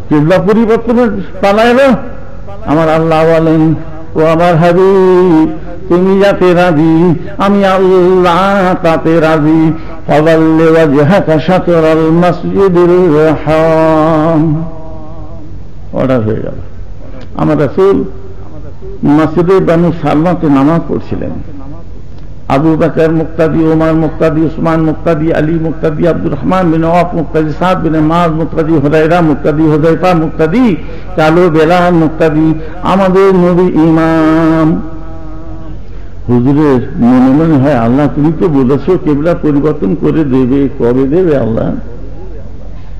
Speaker 1: কিবলা পরিবর্তনের পালা এলো, আমার আল্লাহ বলেন, ও আমার হাবিব তুমি যাতে রাজি আমি আল্লাহ তাতে রাজি। ফাওয়াল্লি ওয়াজহাকা শাতরাল মাসজিদিল হারাম। অর্ডার হয়ে গেল। আমার রাসূল মসজিদে বানু সালমাতে নামাজ পড়ছিলেন। আবু বকর মুক্তাদি, ওমর মুক্তাদি, উসমান মুক্তাদি, আলী মুক্তাদি, আব্দুর রহমান বিন আওফ মুক্তাদি, সাদ বিন মাজ মুক্তাদি, হুরায়রা মুক্তাদি, হুযায়ফা মুক্তাদি, কালু বেলাল মুক্তাদি, আমাদের নবী ইমাম। হুজুরের মনে মনে হয়, আল্লাহ তুমি তো বলেছো কিবলা পরিবর্তন করে দেবে, কবে দেবে আল্লাহ?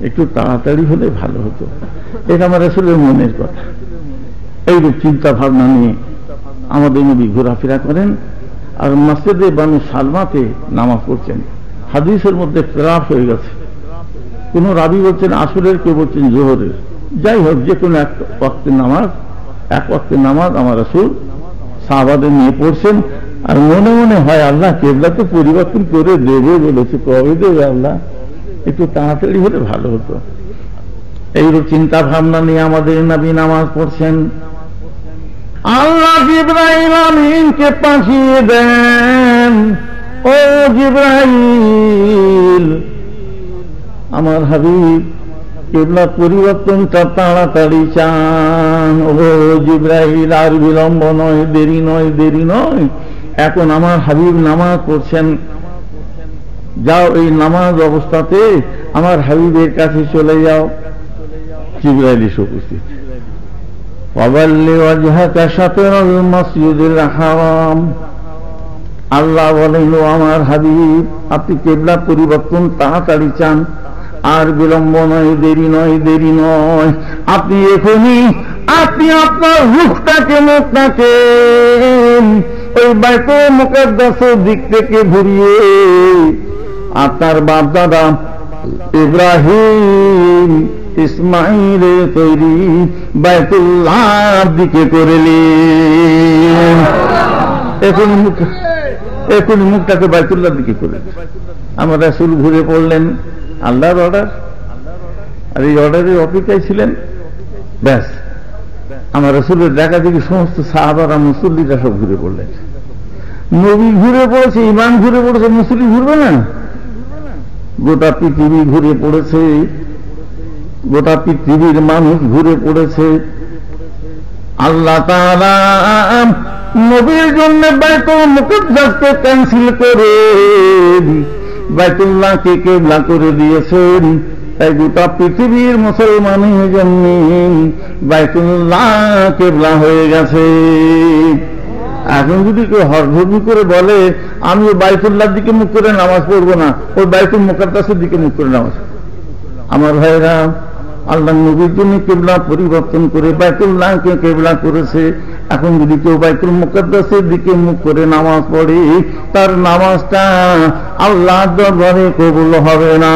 Speaker 1: একটু তাড়াতাড়ি হলে ভালো হতো। এটা আমার আসলে মনের কথা। এইরূপ চিন্তা ভাবনা নিয়ে আমাদের নবী ঘোরাফেরা করেন আর মসজিদে বানু সালমাতে নামাজ পড়ছেন। হাদিসের মধ্যে খেলাফ হয়ে গেছে, কোন রাবি বলছেন আসরের, কেউ বলছেন জোহরের। যাই হোক, যে কোনো এক ওয়াক্তের নামাজ আমার রাসূল সাহাবাদের নিয়ে পড়ছেন। আর মনে মনে হয়, আল্লাহ কিবলা তো পরিবর্তন করে দেবে বলেছে, কবে দেবে আল্লাহ? একটু তাড়াতাড়ি হলে ভালো হতো। এইরূপ চিন্তা ভাবনা নিয়ে আমাদের নবী নামাজ পড়ছেন। আল্লাহ জিবরাইল আমিনকে পাঠিয়ে দেন, ও জিবরাইল আমার হাবিব কিবলা পরিবর্তনটা তাড়াতাড়ি চান। ও জিবরাইল আর বিলম্ব নয়, দেরি নয়, দেরি নয়, এখন আমার হাবিব নামাজ পড়ছেন, যাও এই নামাজ অবস্থাতে আমার হাবিবের কাছে চলে যাও। জিবরাইল এসে উপস্থিত। ফাওয়াল্লি ওয়াজহাকা শাতরাল মাসজিদিল হারাম। আল্লাহ বলেন, ও আমার হাবিব আপনি কিবলা পরিবর্তন তাড়াতাড়ি চান, আর বিলম্ব নয়, দেরি নয়, দেরি নয়, আপনি এখনই আপনি আপনার রূহটাকে মুখটাকে ওই বাইতুল মুকাদ্দাসের দিক থেকে ঘুরিয়ে আপনার বাপ দাদা ইব্রাহিম ইসমাইলের তৈরি বাইতুল্লাহর দিকে করলেন। এখনই মুখটাকে বাইতুল্লাহর দিকে করে আমার রাসূল ঘুরে পড়লেন। আল্লাহর অর্ডার, আর এই অর্ডারের অপেক্ষায় ছিলেন। ব্যাস, আমার রাসূলের দেখা দেখি সমস্ত সাহাবারা মুসল্লিরা সব ঘুরে পড়লেন। নবী ঘুরে পড়েছে, ইমাম ঘুরে পড়েছে, মুসল্লি ঘুরবে না? গোটা পৃথিবী ঘুরে পড়েছে, গোটা পৃথিবীর মানুষ ঘুরে পড়েছে। আল্লাহ তাআলা নবীর জন্য বাইতুল মুকাদ্দাসকে ক্যান্সেল করে বাইতুল্লাহকে কিবলা করে দিয়েছেন। তাই গোটা পৃথিবীর মুসলমানের জন্য বাইতুল্লাহ কিবলা হয়ে গেছে। এখন যদি কেউ হরভর্মি করে বলে আমি ওই বাইতুল্লাহর দিকে মুখ করে নামাজ পড়বো না, ওই বাইতুল মুকাদ্দাসের দিকে মুখ করে নামাজ, আমার ভাইরা আল্লাহ নবীর জন্য কিবলা পরিবর্তন করে বাইতুল্লাহকে কিবলা করেছে। এখন যদি কেউ বাইতুল মুকাদ্দাসের দিকে মুখ করে নামাজ পড়ে, তার নামাজটা আল্লাহর দরবারে কবুল হবে না।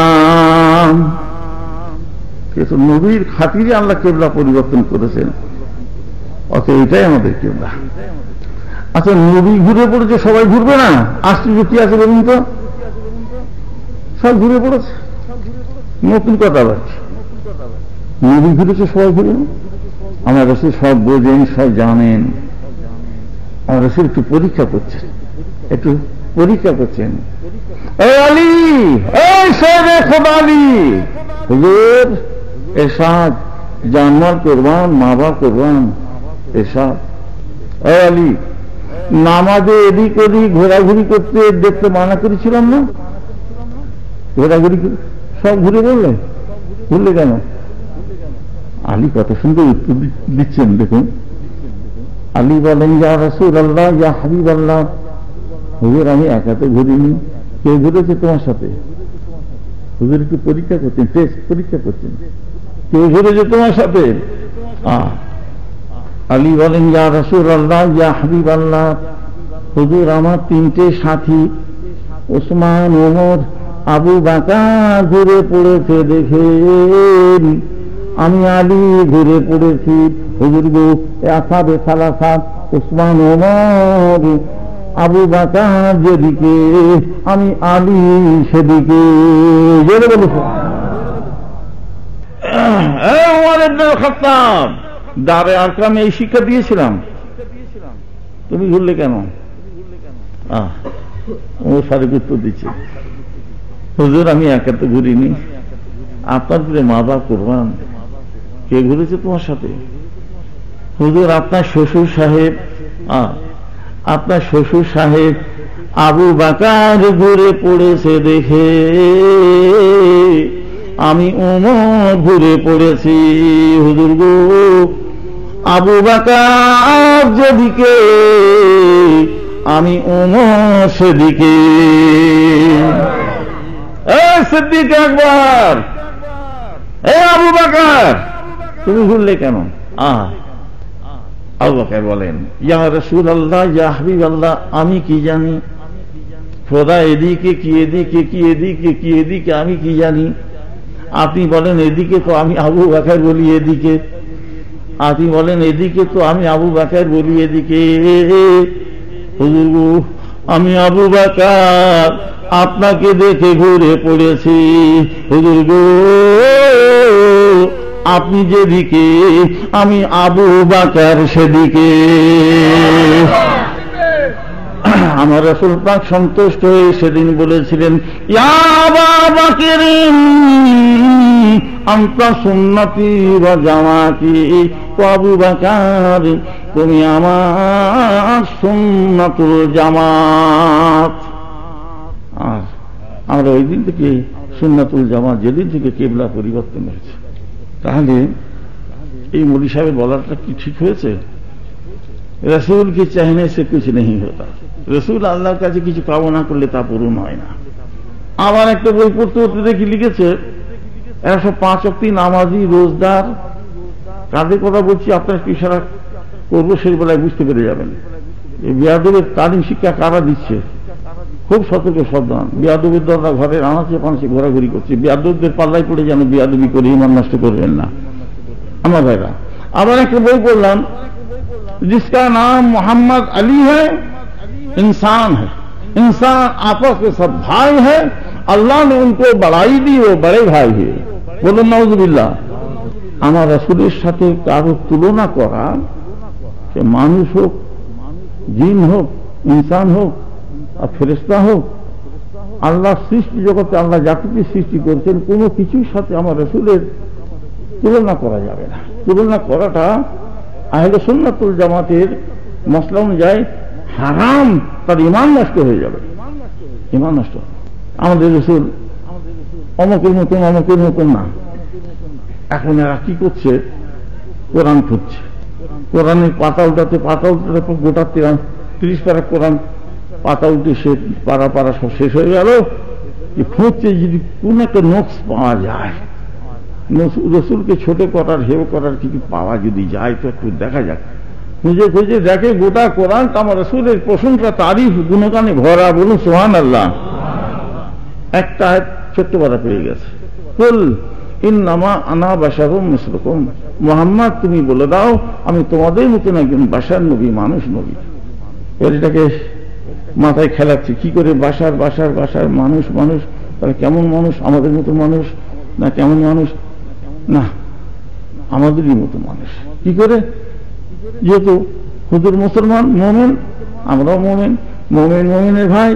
Speaker 1: কিন্তু নবীর খাতিরে আল্লাহ কিবলা পরিবর্তন করেছেন, অতএব এটাই আমাদের কিবলা। আচ্ছা, নবী ঘুরে পড়েছে, সবাই ঘুরবে না? আশ্চর্য কি আছে বলুন তো? সব ঘুরে পড়েছে, নতুন কথা বলছে। নবী ঘুরেছে, সবাই ঘুরে না? আমার রাসূল সব বোঝেন, সব জানেন। আমার রাসূল একটু পরীক্ষা করছেন, একটু পরীক্ষা করছেন। এই আলী, এই শেরে খোদা আলী, হুজুর এরশাদ, জানমাল কোরবান, মা বাপ কোরবান, এরশাদ। এই আলী, নামাজে এদিক ওদিক ঘোরাঘুরি করতে দেখতে মানা করেছিলাম না? ঘোরাঘুরি সব ঘুরে বললে, ঘুরলে কেন? আলী কত সুন্দর উত্তর দিচ্ছেন দেখুন। আলী বলেন, ইয়া রাসূলুল্লাহ, ইয়া হাবিবাল্লাহ, হুজুর আমি একা তো ঘুরিনি, কে ঘুরেছে তোমার সাথে? হুজুর একটু পরীক্ষা করছেন, টেস্ট পরীক্ষা করছেন, কে ঘুরেছে তোমার সাথে? আলী বলেন, ইয়া রাসূলুল্লাহ, ইয়া হাবিবাল্লাহ, হুজুর আমার তিনটে সাথী ওসমান, ওমর, আবু বকর ঘুরে পড়েছে দেখেন, আমি আলী ঘুরে পড়েছি। হুজুর গো, আসাবে সালাসাত, ওসমান, ওমর, আবু বকর যেদিকে, আমি আলী সেদিকে। জোরে বলেছে। ওমর ইবনে খাত্তাব, দারে আরকামে এই শিক্ষা দিয়েছিলাম, তুমি ঘুরলে কেন? ও সারে উত্তর দিচ্ছে, হুজুর আমি একা তো ঘুরিনি, আপনার প্রিয় মা বাপ কোরবান, কে ঘুরেছে তোমার সাথে? হুজুর আপনার শ্বশুর সাহেব, আপনার শ্বশুর সাহেব আবু বকর ঘুরে পড়েছে দেখে আমি ওমর ঘুরে পড়েছি। হুজুর গো, আবু বকর যেদিকে, আমি ওমর সেদিকে। সিদ্দিক আকবর, আবু বকর তুমি ঘুরলে কেন? আবু বকর বলেন, ইয়া রাসূলুল্লাহ, ইয়া হাবিবাল্লাহ, আমি কি জানি? খোদা এদিকে কি, এদিকে কি, এদিকে কি, এদিকে আমি কি জানি? আপনি বলেন এদিকে, তো আমি আবু বকর বলি এদিকে। আপনি বলেন এদিকে, তো আমি আবু বকর বলি এদিকে। হুজুর আমি আবু বকর আপনাকে দেখে ঘুরে পড়েছি। হুজুর গো, আপনি যেদিকে, আমি আবু বকর সেদিকে। আমার রাসূল পাক সন্তুষ্ট হয়ে সেদিন বলেছিলেন, ইয়া আবু বকর আনতা সুন্নতি ওয়া জামাতি, ও আবু বকর তুমি আমার সুন্নাতুল জামাত। আর আমরা ওই দিন থেকে সুন্নাতুল জামাত, যেদিন থেকে কিবলা পরিবর্তন হয়েছে। তাহলে এই মৌলী সাহেবের বলাটা কি ঠিক হয়েছে? রসুল কি চাহনে সে কুছ নেই হতা, রসুল আল্লাহর কাছে কিছু কামনা করলে তা পূরণ হয় না। আবার একটা বই পড়তে পড়তে দেখি লিখেছে 105 ওয়াক্ত নামাজি রোজদার, কাদের কথা বলছি আপনার কি সারা করবো সেই বেলায় বুঝতে পেরে যাবেন। এই বিয়াদবের তালিম শিক্ষা কারা দিচ্ছে, খুব সতর্ক সাবধান। বিয়াদবের দ্বারা ঘরের আনাচে পানাচে ঘোরাঘুরি করছে, বিয়াদবদের পাল্লায় পড়ে যেন বিয়াদবি করে ইমান নষ্ট করবেন না আমার ভাইরা। আবার একটা বই পড়লাম, जिसका नाम मोहम्मद अली है, इंसान है, इंसान आपस में सब भाई है, अल्लाह ने उनको बड़ाई दी, वो बड़े भाई है। बोलो नाउजुबिल्लाह। আমার রাসূলের সাথে কারো তুলনা করা, সে মানুষ হোক, জিন হোক, ইনসান হোক আর ফেরেশতা হোক, আল্লাহ সৃষ্টি জগতে আল্লাহ যা কিছু সৃষ্টি করেছেন কোনো কিছুর সাথে আমার রাসূলের তুলনা করা যাবে না। তুলনা করাটা আহলে সুন্নাতুল জামাতের মসলা অনুযায়ী হারাম, তার ঈমান নষ্ট হয়ে যাবে, ঈমান নষ্ট। আমাদের রাসূল অমুকের মতন না। এখন এরা কি করছে, কোরআন খুঁজছে, কোরআনের পাতা উল্টাতে গোটা 30 পারা কোরআন পাতা উল্টে সে পারা সব শেষ হয়ে গেল। খুঁজছে যদি কোন একটা নোটস পাওয়া যায়, রসুলকে ছোট করার হেও করার কি পাওয়া যদি যায় তো একটু দেখা যাক। খুঁজে দেখে গোটা কোরআন আমার রসুলের প্রশংসা তারিফ গুণগানে ভরা। বলুন সুবহানাল্লাহ। একটা ছোট্ট পাতা পেয়ে গেছে, কুল ইন্নামা আনা বাশারুম মিসলুকুম, মুহাম্মদ তুমি বলে দাও আমি তোমাদের মতন একজন বাশার নবী, মানুষ নবী। এটাকে মাথায় খেলাচ্ছে কি করে, বাশার মানুষ, তাহলে কেমন মানুষ? আমাদের মতো মানুষ না কেমন মানুষ? না, আমাদেরই মতো মানুষ। কি করে? যেহেতু হুজুর মুসলমান, মোমেন, আমরাও মোমেনের ভাই,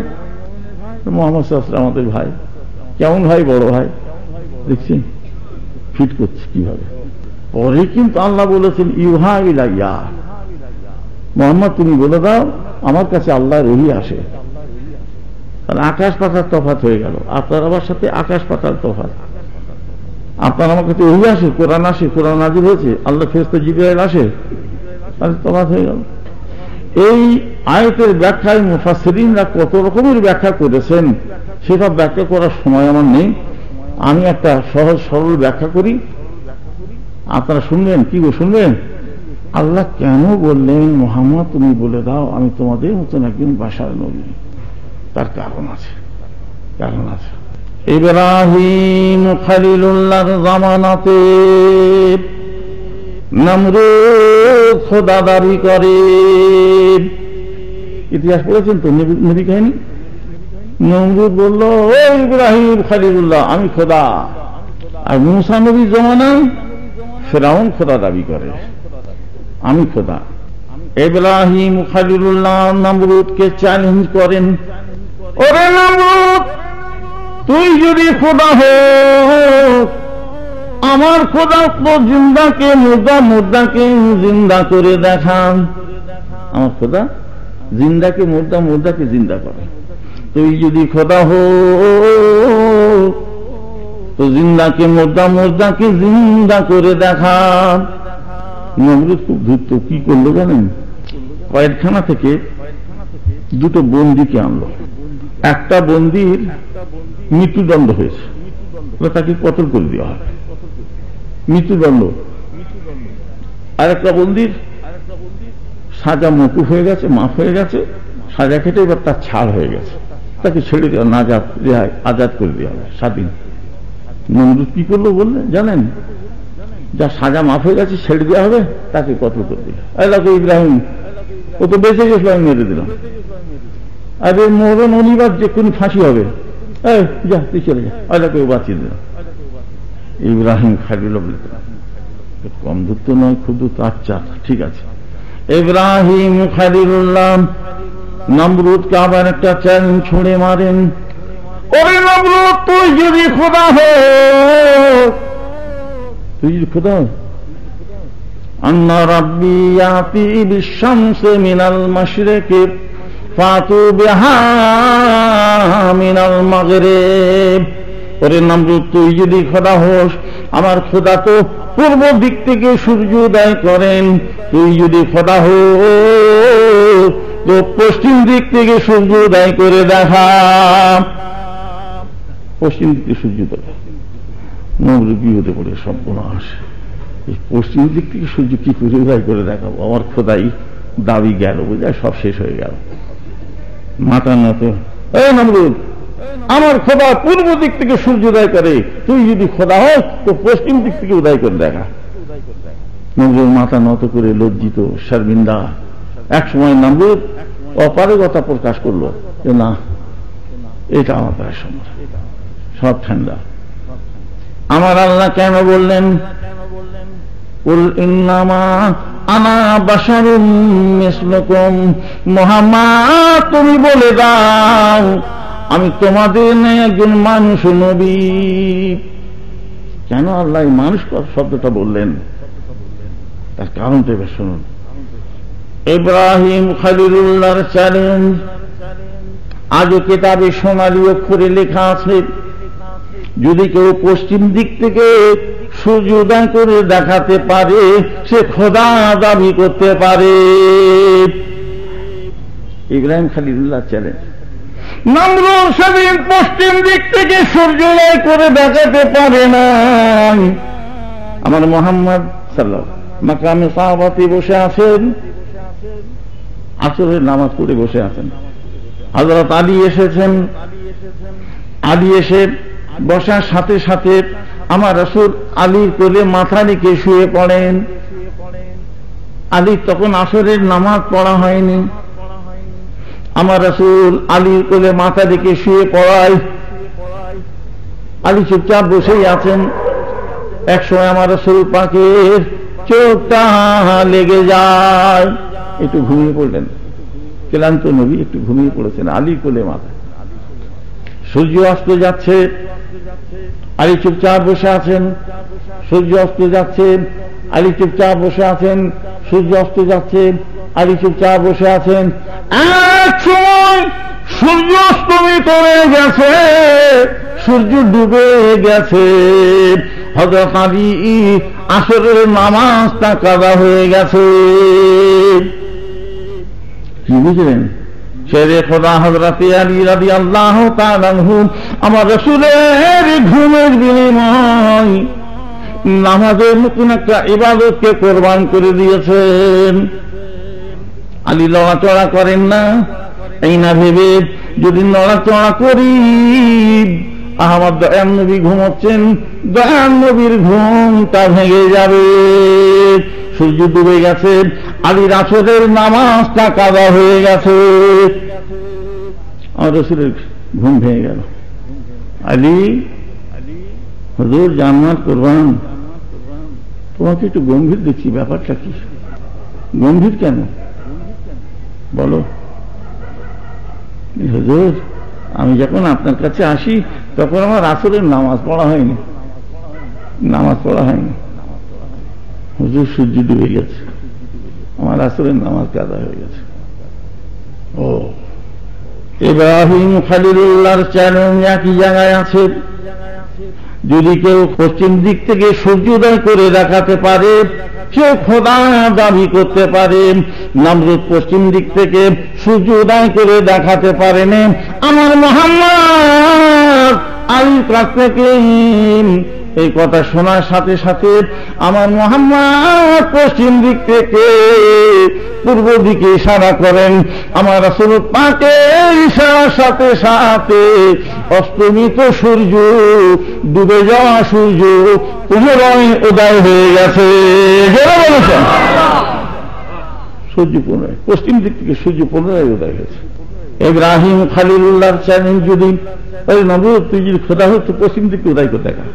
Speaker 1: মুহাম্মদ সাল্লাল্লাহু আলাইহি ওয়াসাল্লাম আমাদের ভাই। কেমন ভাই? বড় ভাই। দেখছেন ফিট করছে কিভাবে। পরে কিন্তু আল্লাহ বলেছেন ইউহা ইলাইয়া, মুহাম্মদ তুমি বলে দাও আমার কাছে আল্লাহর ওহী আসে। তাহলে আকাশ পাতাল তফাৎ হয়ে গেল। আপনার আমার সাথে আকাশ পাতাল তফাৎ। আপনার আমার কাছে ওহী আসে, কোরআন আসে, কোরআন নাযিল হয়েছে, আল্লাহ ফেরেশতা জিবরাইল আসে, তাহলে তফাৎ হয়ে গেল। এই আয়াতের ব্যাখ্যায় মুফাসসিরিনরা কত রকমের ব্যাখ্যা করেছেন, সেসব ব্যাখ্যা করার সময় আমার নেই। আমি একটা সহজ সরল ব্যাখ্যা করি, আপনারা শুনবেন। কি গো শুনবেন? আল্লাহ কেন বললেন মুহাম্মদ তুমি বলে দাও আমি তোমাদের মতন একজন বাশার নবী? তার কারণ আছে। ইব্রাহিম খলিলুল্লাহর জামানাতে নমরুদ খোদা দাবি করে। ইতিহাস পড়েছেন তো নবী কাহিনী। নমরুদ বলল ও ইব্রাহিম খলিলুল্লাহ আমি খোদা। আর মুসা নবীর জামানায় ফিরআউন খোদা দাবি করে আমি খোদা। ইব্রাহিম খলিলুল্লাহ নমরুদকে চ্যালেঞ্জ করেন, ওরে নমরুদ তুই যদি খোদা হোক, আমার খোদা তো জিন্দাকে মুর্দাকে জিন্দা করে দেখান। আমার খোদা জিন্দাকে মুর্দাকে জিন্দা করে। তুই যদি খোদা হোক তো জিন্দাকে মুর্দাকে জিন্দা করে দেখান। নমরুদ খুব ধূর্ত, কি করলো জানেন? কয়েকখানা থেকে দুটো বন্দীকে আনলো। একটা বন্দীর মৃত্যুদণ্ড হয়েছে, তাকে কতল করে দেওয়া হবে, মৃত্যুদণ্ড। আর একটা বন্দীর সাজা মকুফ হয়ে গেছে, মাফ হয়ে গেছে, সাজা খেটে এবার তার ছাড় হয়ে গেছে, তাকে ছেড়ে দেওয়া, আজাদ করে দেওয়া হবে, স্বাধীন। নমরুদ কি করলো বললে জানেন? যা সাজা মাফ হয়ে গেছে ছেড়ে দেওয়া হবে, তাকে কতল করে দিল। আল্লাহ ইব্রাহিম ও তো বেঁচে গেছিল, আমি মেরে দিলাম। আর এই মরণ অনিবার যে কোন ফাঁসি হবে, যা তুই চলে যা, আল্লাহকে বাঁচিয়ে দিলাম। ইব্রাহিম খলিলুল্লাহ কম দূরত্ব নয়, খুব দূরত্ব। আচ্ছা ঠিক আছে। ইব্রাহিম খলিলুল্লাহ নমরুদকে আবার একটা চ্যালেঞ্জ ছুঁড়ে মারেন, ওরে নমরুদ তুই যদি খোদা হোক, আন্না রাব্বি ইয়াতি বিশ-শামসি মিনাল মাশরিকি ফাতু বিহা মিনাল মাগরিব। ওরে নমরুদ তুই যদি খোদা হোস, আমার খোদা তো পূর্ব দিক থেকে সূর্য উদয় করেন। তুই যদি খোদা হোস তো পশ্চিম দিক থেকে সূর্য উদয় করে দেখা। পশ্চিম দিক থেকে সূর্য উদয়। নমরুদ বিপদে পড়ে সর্বনাশ, এই পশ্চিম দিক থেকে সূর্য কি করে উদয় করে দেখাবো? আমার খোদাই দাবি গেল, বুঝা সব শেষ হয়ে গেল। মাথা নত, এই নমরুদ আমার খোদা পূর্ব দিক থেকে সূর্য উদয় করে, তুই যদি খোদা হোক তো পশ্চিম দিক থেকে উদয় করে দেখা। নমরুদ মাথা নত করে লজ্জিত, শর্মিন্দা। এক সময় নমরুদ অপারগতা প্রকাশ করলো যে না, এটা আমার দ্বারা সম্ভব, সব ঠান্ডা। আমার আল্লাহ কেন বললেন কুল ইন্নামা আনা বাশারুম মিসলুকুম, মুহাম্মদ তুমি বলে দাও আমি তোমাদের ন্যায় একজন মানুষ নবী। কেন আল্লাহ মানুষ শব্দটা বললেন? তার কারণটা এবার শুনুন। ইব্রাহিম খলিলুল্লাহর চ্যালেঞ্জ আজও কিতাবে সোনালী অক্ষরে লেখা আছে, যদি কেউ পশ্চিম দিক থেকে সূর্যোদয় করে দেখাতে পারে সে খোদা দাবি করতে পারে। ইব্রাহিম খলিলুল্লাহ চ্যালেঞ্জ। নমরুদ সেদিন পশ্চিম দিক থেকে সূর্যোদয় করে দেখাতে পারে না। আমার মুহাম্মদ সাল্লাল্লাহু আলাইহি ওয়াসাল্লাম মাকামে সাহাবাতে বসে আছেন, আসরের নামাজ পড়ে বসে আছেন। হযরত আলী এসেছেন। আলী এসে বসার সাথে সাথে আমার রাসূল আলীর কোলে মাথা রেখে শুয়ে পড়েন। আলী তখন আসরের নামাজ পড়া হয়নি। আমার রাসূল আলীর কোলে মাথা রেখে শুয়ে পড়ায়। আলী চুপচাপ বসেই আছেন। একসময় আমার রাসূল পাকের চোখটা লেগে যায়, একটু ঘুমিয়ে পড়লেন। ক্লান্ত নবী একটু ঘুমিয়ে পড়েছেন আলীর কোলে মাথা। সূর্য অস্ত যাচ্ছে, আলী চুপচাপ বসে আছেন। সূর্য অস্ত যাচ্ছে, আলী চুপচাপ বসে আছেন। সূর্য অস্ত যাচ্ছে, আলী চুপচাপ বসে আছেন। এক সময় সূর্য অস্তমিত হয়ে গেছে, সূর্য ডুবে গেছে। হযরত আলী আসরের নামাজটা কাজা হয়ে গেছে। কি বুঝলেন? শেরে খোদা হযরতে আলী রাদিয়াল্লাহু তাআলা আনহু আমার রাসূলের ঘুমের বিনিময় নামাজের নতুন একটা ইবাদতকে কোরবান করে দিয়েছেন। আলী নড়াচড়া করেন না, এই না ভেবে যদি নড়াচড়া করি আমার দয়ার নবী ঘুমোচ্ছেন, দয়ার নবীর ঘুমটা ভেঙে যাবে। সূর্য ডুবে গেছে, আলীর আসরের নামাজটা কাজা হয়ে গেছে। আমার রাসূলের ঘুম ভেঙে গেল। আলী, হুজুর জান্নাত কুরবান, তোমাকে একটু গম্ভীর দেখছি, ব্যাপারটা কি? গম্ভীর কেন বলো? হুজুর, আমি যখন আপনার কাছে আসি তখন আমার আসরের নামাজ পড়া হয়নি। হুজুর, সূর্য ডুবে গেছে, আমার আসরের নামাজ কাজা হয়ে গেছে। ও, ইব্রাহিম খলিলুল্লাহর চ্যালেঞ্জ একই জায়গায় আছে। যদি কেউ পশ্চিম দিক থেকে সূর্যোদয় করে দেখাতে পারে সে খোদা দাবি করতে পারে। নমরুদ পশ্চিম দিক থেকে সূর্যোদয় করে দেখাতে পারেনি। আমার মুহাম্মদ আলীর কাছ থেকে এই কথা শোনার সাথে সাথে আমার মুহাম্মদ পশ্চিম দিক থেকে পূর্ব দিকে ইশারা করেন। আমার রাসূল পাকের ইশারার সাথে সাথে অস্তমিত সূর্য, ডুবে যাওয়া সূর্য পুনরায় উদয় হয়ে গেছে। সূর্য পুনরায় পশ্চিম দিক থেকে সূর্য পুনরায় উদয় হয়েছে। ইব্রাহিম খলিলুল্লাহর চ্যালেঞ্জ, যদি নমরুদ তুই যদি খোদা হতো পশ্চিম দিকে উদয় করে দেখা।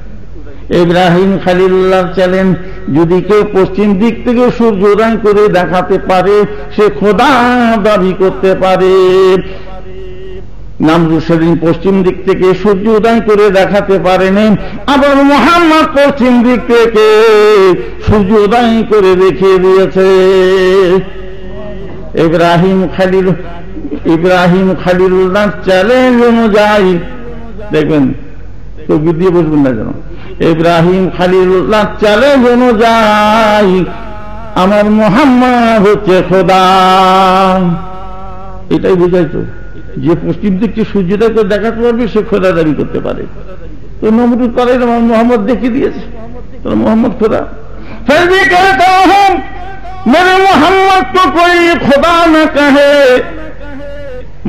Speaker 1: ইব্রাহিম খলিলুল্লাহর চ্যালেঞ্জ, যদি কেউ পশ্চিম দিক থেকে সূর্য উদয় করে দেখাতে পারে সে খোদা দাবি করতে পারে। নমরুদ সেদিন পশ্চিম দিক থেকে সূর্য উদয় করে দেখাতে পারেনি। আবার মুহাম্মদ পশ্চিম দিক থেকে সূর্য উদয় করে দেখিয়ে দিয়েছে। ইব্রাহিম খলিলুল্লাহর চ্যালেঞ্জ অনুযায়ী দেখবেন, তো দিয়ে বসবেন না যেন। ইব্রাহিম খলিলুল্লাহ চ্যালেঞ্জ অনুযায়ী আমার মুহাম্মদ হচ্ছে খোদা। এটাই বোঝাইতো যে পশ্চিম দিককে সূর্যোদয় করে দেখাতে পারবে সে খোদা দাবি করতে পারে। তো নমরুদ করে আমার মুহাম্মদ দেখিয়ে দিয়েছে, মুহাম্মদ খোদা। फिर भी कहता हूं मेरे मोहम्मद को कोई खुदा न कहे।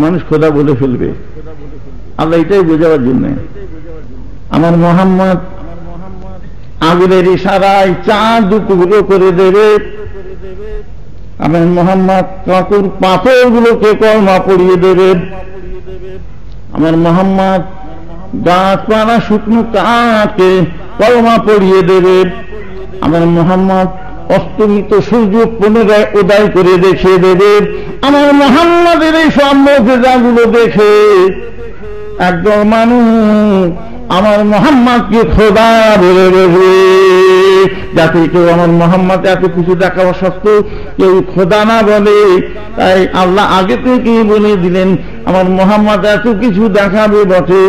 Speaker 1: মানুষ খোদা বলে ফেলবে, আল্লাহ এটাই বোঝাবার জন্য আমার মুহাম্মদ আগুনের ইশারায় চাঁদ দুপুরো করে দেবে। আমার মুহাম্মদ কাকুর পাথরগুলোকে কলমা পড়িয়ে দেবে। আমার মুহাম্মদ গাছপালা শুকনো কাঠকে কলমা পড়িয়ে দেবে। আমার মুহাম্মদ অস্তমিত সূর্য পুনরায় উদয় করে দেখিয়ে দেবে। আমার মুহাম্মদের এই সব মুজিজাগুলো দেখে একদল মানুষ আমার মুহাম্মদকে খোদা বলে দেবে। যাতে কেউ আমার মোহাম্মদ এত কিছু দেখাবার সত্ত্বেও কেউ খোদা না বলে। তাই আল্লাহ আগে থেকেই বলে দিলেন আমার মোহাম্মদ এত কিছু দেখাবে বটে,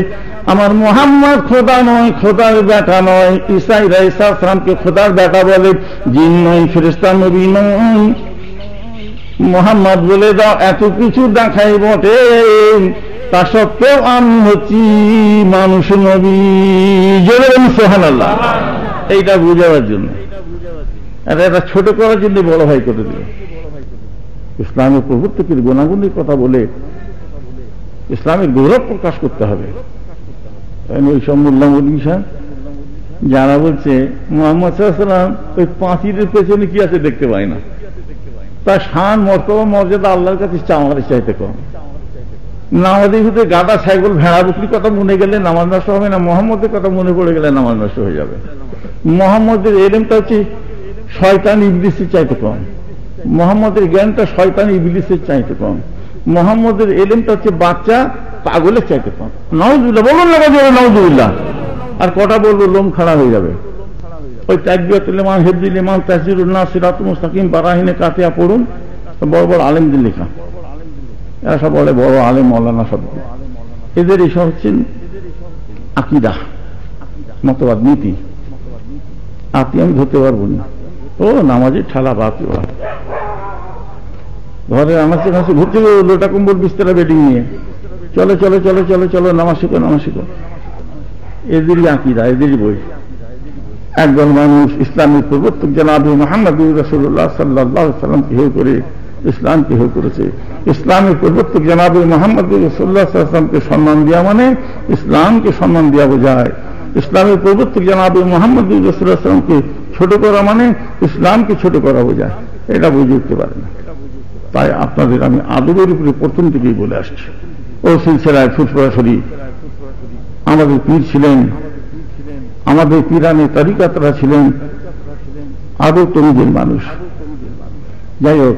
Speaker 1: আমার মোহাম্মদ খোদা নয়, খোদার বেটা নয়। ঈসা আলাইহিস সালামকে খোদার বেটা বলে, জিন নয়, ফেরেশতা নবী নয়। মোহাম্মদ বলে দাও এত কিছু দেখাই বটে, তা সত্ত্বেও আমি হচ্ছি মানুষ নবী। জোরে বলুন সুবহানাল্লাহ। এইটা বুঝাবার জন্য, আর এটা ছোট করার জন্য বড় ভাই করে দিল। ইসলামের প্রবর্তকের গুণাগুণের কথা বলে ইসলামের গৌরব প্রকাশ করতে হবে। ওই সব মোল্লা মৌলভী সাহেব যারা বলছে মুহাম্মদ সাল্লাল্লাহু আলাইহি ওয়াসাল্লাম ওই পাঁচিলের পেছনে কি আছে দেখতে পায় না, তার শান মর্তবা মর্যাদা আল্লাহর কাছে আমাদের চাইতে কম। নামাজের ভিতরে গাদা ছাগল ভেড়া বকরির কথা মনে গেলে নামাজ নষ্ট হবে না, মুহাম্মদের কথা মনে পড়ে গেলে নামাজ নষ্ট হয়ে যাবে। মুহাম্মদের এলেমটা হচ্ছে শয়তান ইবলিসের চাইতে কম, মুহাম্মদের জ্ঞানটা শয়তান ইবলিসের চাইতে কম, মুহাম্মদের এলেমটা হচ্ছে বাচ্চা পাগলের চাইতে কম। নাউজুবিল্লাহ বলুন না, নাউজুবিল্লাহ। আর কটা বলবো লোম খাড়া হয়ে যাবে। ওই তাকবীরাতুল ইমান, হিফজুল ইমান, তাহসিরুন নাস, সিরাতুল মুস্তাকিম, বারাহিনে কাতিয়া পড়ুন, বড় বড় আলেমদের লেখা। এরা সব বলে বড় আলেম মৌলানা সব, এদের এইসব হচ্ছেন আকীদা, মতবাদ, নীতি। আপনি আমি ধরতে পারবো না। ও নামাজের ঠালা বাপ, ঘরে আনাচে কাছে ঘুরতে লোটা কম্বল বিস্তারা বেডিং নিয়ে চলো চলো চলো চলো চলো নামাজ শিখো নামাজ শিখো। এদেরই আকীদা, এদেরই বই। একজন মানুষ ইসলামের প্রবর্তক জনাবে মুহাম্মদ রাসূলুল্লাহ সাল্লাল্লাহু আলাইহি ওয়াসাল্লামকে হেয় করে ইসলামকে হেয় করেছে। ইসলামের প্রবর্তক জনাবে মুহাম্মদ রাসূলুল্লাহ সাল্লাল্লাহু আলাইহি ওয়াসাল্লামকে সম্মান দেওয়া মানে ইসলামকে সম্মান দেওয়া বোঝায়। ইসলামের প্রবর্তক জনাবে মুহাম্মদ রাসূলুল্লাহ সাল্লাল্লাহু আলাইহি ওয়াসাল্লামকে ছোট করা মানে ইসলামকে ছোট করা বোঝায়। এটা বুঝে উঠতে পারে না। তাই আপনাদের আমি আদবের উপরে প্রথম থেকেই বলে আসছি। ও সিলসিলায় ফুরফুরা শরীফ আমাদের পীর ছিলেন, আমাদের পীরানে তরিকাতরা ছিলেন আদব তমিজের মানুষ। যাই হোক,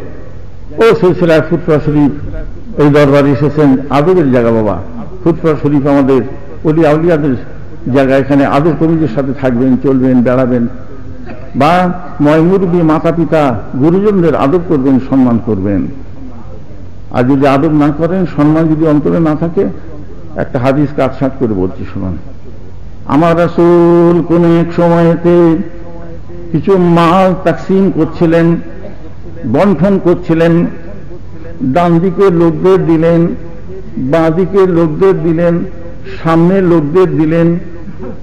Speaker 1: ও সিলসিলায় ফুরফুরা শরীফ এই দরবারে এসেছেন আদবের জায়গা। বাবা ফুরফুরা শরীফ আমাদের ওলি আউলিয়াদের জায়গা। এখানে আদব তমিজের সাথে থাকবেন, চলবেন, বেড়াবেন, বা ময়মুরবি মাতা পিতা গুরুজনদের আদব করবেন, সম্মান করবেন। আর যদি আদব না করেন, সম্মান যদি অন্তরে না থাকে, একটা হাদিস কাটছাঁট করে বলছি শুনুন। আমার রাসূল কোন এক সময়েতে কিছু মাল তাকসিম করছিলেন, বন্টন করছিলেন। ডান দিকের লোকদের দিলেন, বাঁ দিকের লোকদের দিলেন, সামনের লোকদের দিলেন,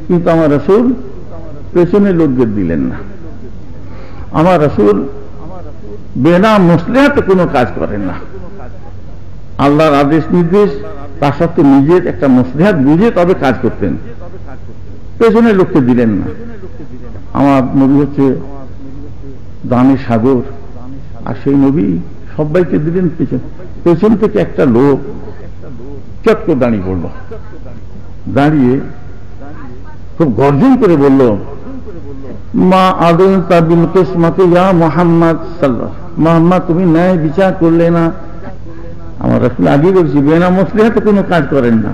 Speaker 1: কিন্তু আমার রাসূল পেছনের লোকদের দিলেন না। আমার রাসূল বিনা মাসলাহাতে কোনো কাজ করেন না। আল্লাহর আদেশ নির্দেশ, তার সাথে নিজের একটা মাসলাহাত বুঝে তবে কাজ করতেন, পেছনের লোককে দিলেন না। আমার নবী হচ্ছে দানের সাগর, আর সেই নবী সবাইকে দিলেন পেছন। পেছন থেকে একটা লোক চট করে দাঁড়িয়ে পড়ল, দাঁড়িয়ে খুব গর্জন করে বলল, মা আদালতা বিল কিসমাতি ইয়া মুহাম্মদ সাল্লাল্লাহু আলাইহি ওয়াসাল্লাম, মুহাম্মদ তুমি ন্যায় বিচার করলে না। আমার রাসূল আগে বলছি বিনা মাসলাহাতে কোনো কাজ করেন না।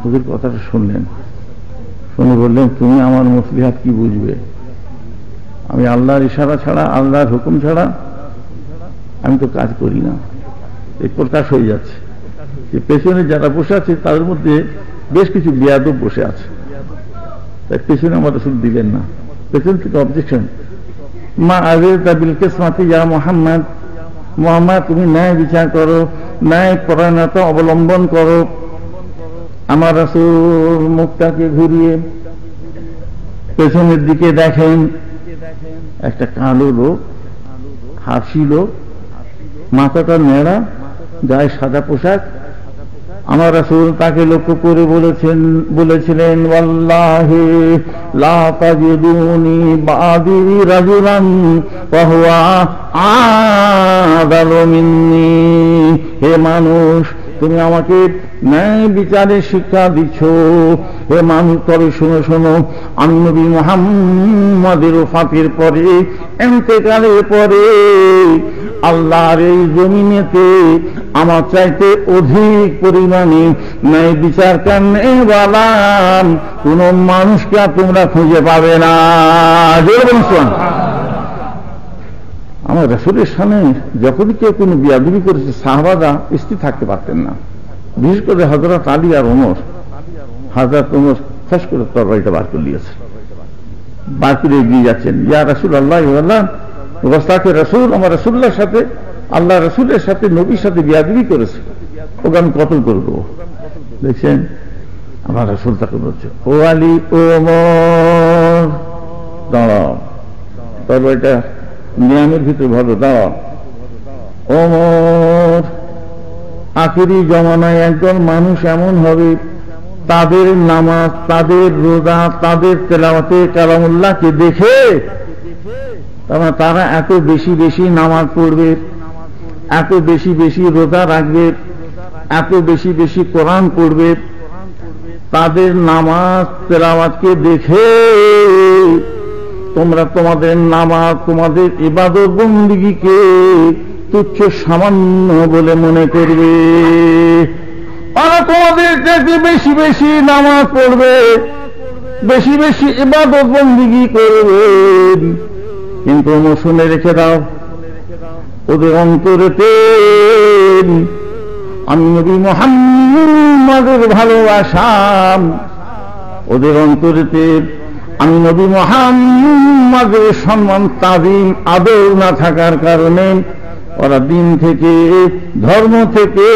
Speaker 1: ওদের কথাটা শুনলেন, শুনে বললেন, তুমি আমার মাসলাহাত কি বুঝবে? আমি আল্লাহর ইশারা ছাড়া, আল্লাহর হুকুম ছাড়া আমি তো কাজ করি না। এই প্রকাশ হয়ে যাচ্ছে যে পেছনে যারা বসে আছে তাদের মধ্যে বেশ কিছু বেয়াদব বসে আছে। তাই পেছনে আমার রাসূল দিলেন না, পেছন থেকে অবজেকশন। মা আদালতা বিল কিসমাতি ইয়া মুহাম্মদ, মুহাম্মদ তুমি ন্যায় বিচার করো, ন্যায় পরায়ণতা অবলম্বন করো। আমার রাসূল মুখটাকে ঘুরিয়ে পেছনের দিকে দেখেন, একটা কালো লোক, হাসি লোক, মাথাটা নেড়া, গায়ে সাদা পোশাক। আমার রাসূল তাকে লক্ষ্য করে বলেছিলেন, ওয়াল্লাহি লা তাজিদুনি বাদি রাজুলান ওয়া হুয়া আদালু মিন্নি। হে মানুষ, তুমি আমাকে ন্যায় বিচারের শিক্ষা দিচ্ছ। হে মানুষ, তবে শোনো শোনো, আমি নবী মুহাম্মদের ওফাতের পরে, ইন্তেকালের পরে আল্লাহর এই জমিনেতে আমার চাইতে অধিক পরিমাণে ন্যায় বিচার করনেওয়ালা কোন মানুষকে তোমরা খুঁজে পাবে না। আমার রাসূলের সামনে যখনই কেউ কোনো বিয়াদবি করেছে, সাহাবারা স্থির থাকতে পারতেন না। বিশেষ করে হযরত আলী আর ওমর। হযরত ওমর ফস করে তরবারিটা বার করে দিয়েছেন, বার করে এগিয়ে যাচ্ছেন। ইয়া রাসূলুল্লাহ, গোস্তাখে রাসূল, আমার রাসূলের সাথে, আল্লাহ রাসূলের সাথে, নবীর সাথে বিয়াদবি করেছে, ওকে আমি কতল করে দেবো। দেখছেন, আমার রাসূল তাকে বলছে, ও আলী, ও ওমর, দাঁড়াও, তরবারিটা নিয়ামের ভিতরে ভরো, দাঁড়াও। ওমর, আখিরি জমানায় একজন মানুষ এমন হবে, তাদের নামাজ, তাদের রোজা, তাদের তেলাওয়াতে কালামুল্লাহকে দেখে তারা এত বেশি বেশি নামাজ পড়বে, এত বেশি বেশি রোজা রাখবে, এত বেশি বেশি কোরআন পড়বে, তাদের নামাজ তেলাওয়াতকে দেখে তোমরা তোমাদের নামাজ, তোমাদের ইবাদত বন্দেগীকে তুচ্ছ সামান্য বলে মনে করবে। ওরা তোমাদের থেকে বেশি বেশি নামাজ পড়বে, বেশি বেশি ইবাদত বন্দেগী করবে, কিন্তু শুনে রেখে দাও, ওদের অন্তরেতে আমি নবী মুহাম্মদের ভালোবাসা, ওদের অন্তরেতে আমি নবী মুহাম্মদের সম্মান, তাজিম, আদর না থাকার কারণে ওরা দিন থেকে, ধর্ম থেকে,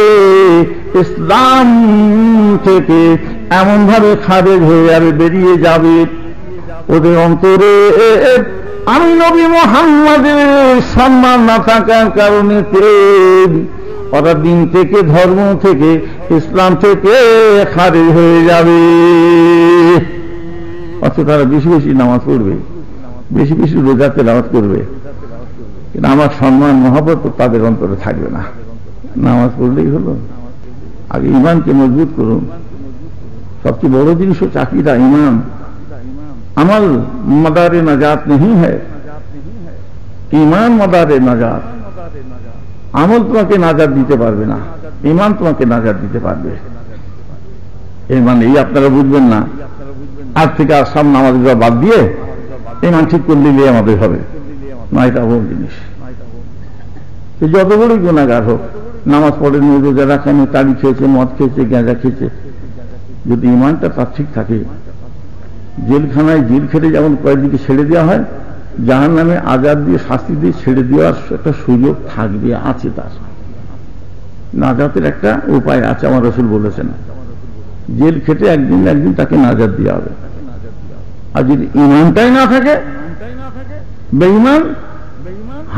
Speaker 1: ইসলাম থেকে এমন ভাবে খারেজ হয়ে যাবে, বেরিয়ে যাবে। ওদের অন্তরে আমি নবী মুহাম্মদের সম্মান না থাকার কারণে ওরা দিন থেকে, ধর্ম থেকে, ইসলাম থেকে খারেজ হয়ে যাবে। অথচ তারা বেশি বেশি নামাজ পড়বে, বেশি বেশি রোজা তেলাওয়াত করবে, কিন্তু আমার সম্মান মহব্বত তাদের অন্তরে থাকবে না। নামাজ পড়লেই হলো। আগে ইমানকে মজবুত করুন। সবচেয়ে বড় জিনিস হচ্ছে আকীদা, ইমান। আমল মদারে নাজাত नहीं है, ইমান মদারে নাজাত। আমল তোমাকে নাজাত দিতে পারবে না, ইমান তোমাকে নাজাত দিতে পারবে। এই মানে এই আপনারা বুঝবেন না, আজ থেকে আর সব নামাজ বাদ দিয়ে ইমান ঠিক করে দিলে আমাদের হবে না, এটা বড় জিনিস। যত বড়ই গুনাহগার হোক, নামাজ পড়েনি, রোজা রাখেনি, তাড়ি খেয়েছে, মদ খেয়েছে, গাঁজা খেয়েছে, যদি ইমানটা তার ঠিক থাকে, জেলখানায় জেল খেটে যেমন কয়েকদিকে ছেড়ে দেওয়া হয়, জাহান্নামে আজাদ দিয়ে শাস্তি দিয়ে ছেড়ে দেওয়ার একটা সুযোগ থাকবে, আছে। তার নাজাতের একটা উপায় আছে, আমার রাসূল বলেছেন, জেল খেটে একদিন না একদিন তাকে নাজাত দেওয়া হবে। আর যদি ইমানটাই না থাকে, বেঈমান,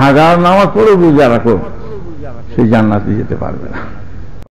Speaker 1: হাজার নামাজ পড়ে রোজা রাখো, সে জান্নাতে যেতে পারবে না।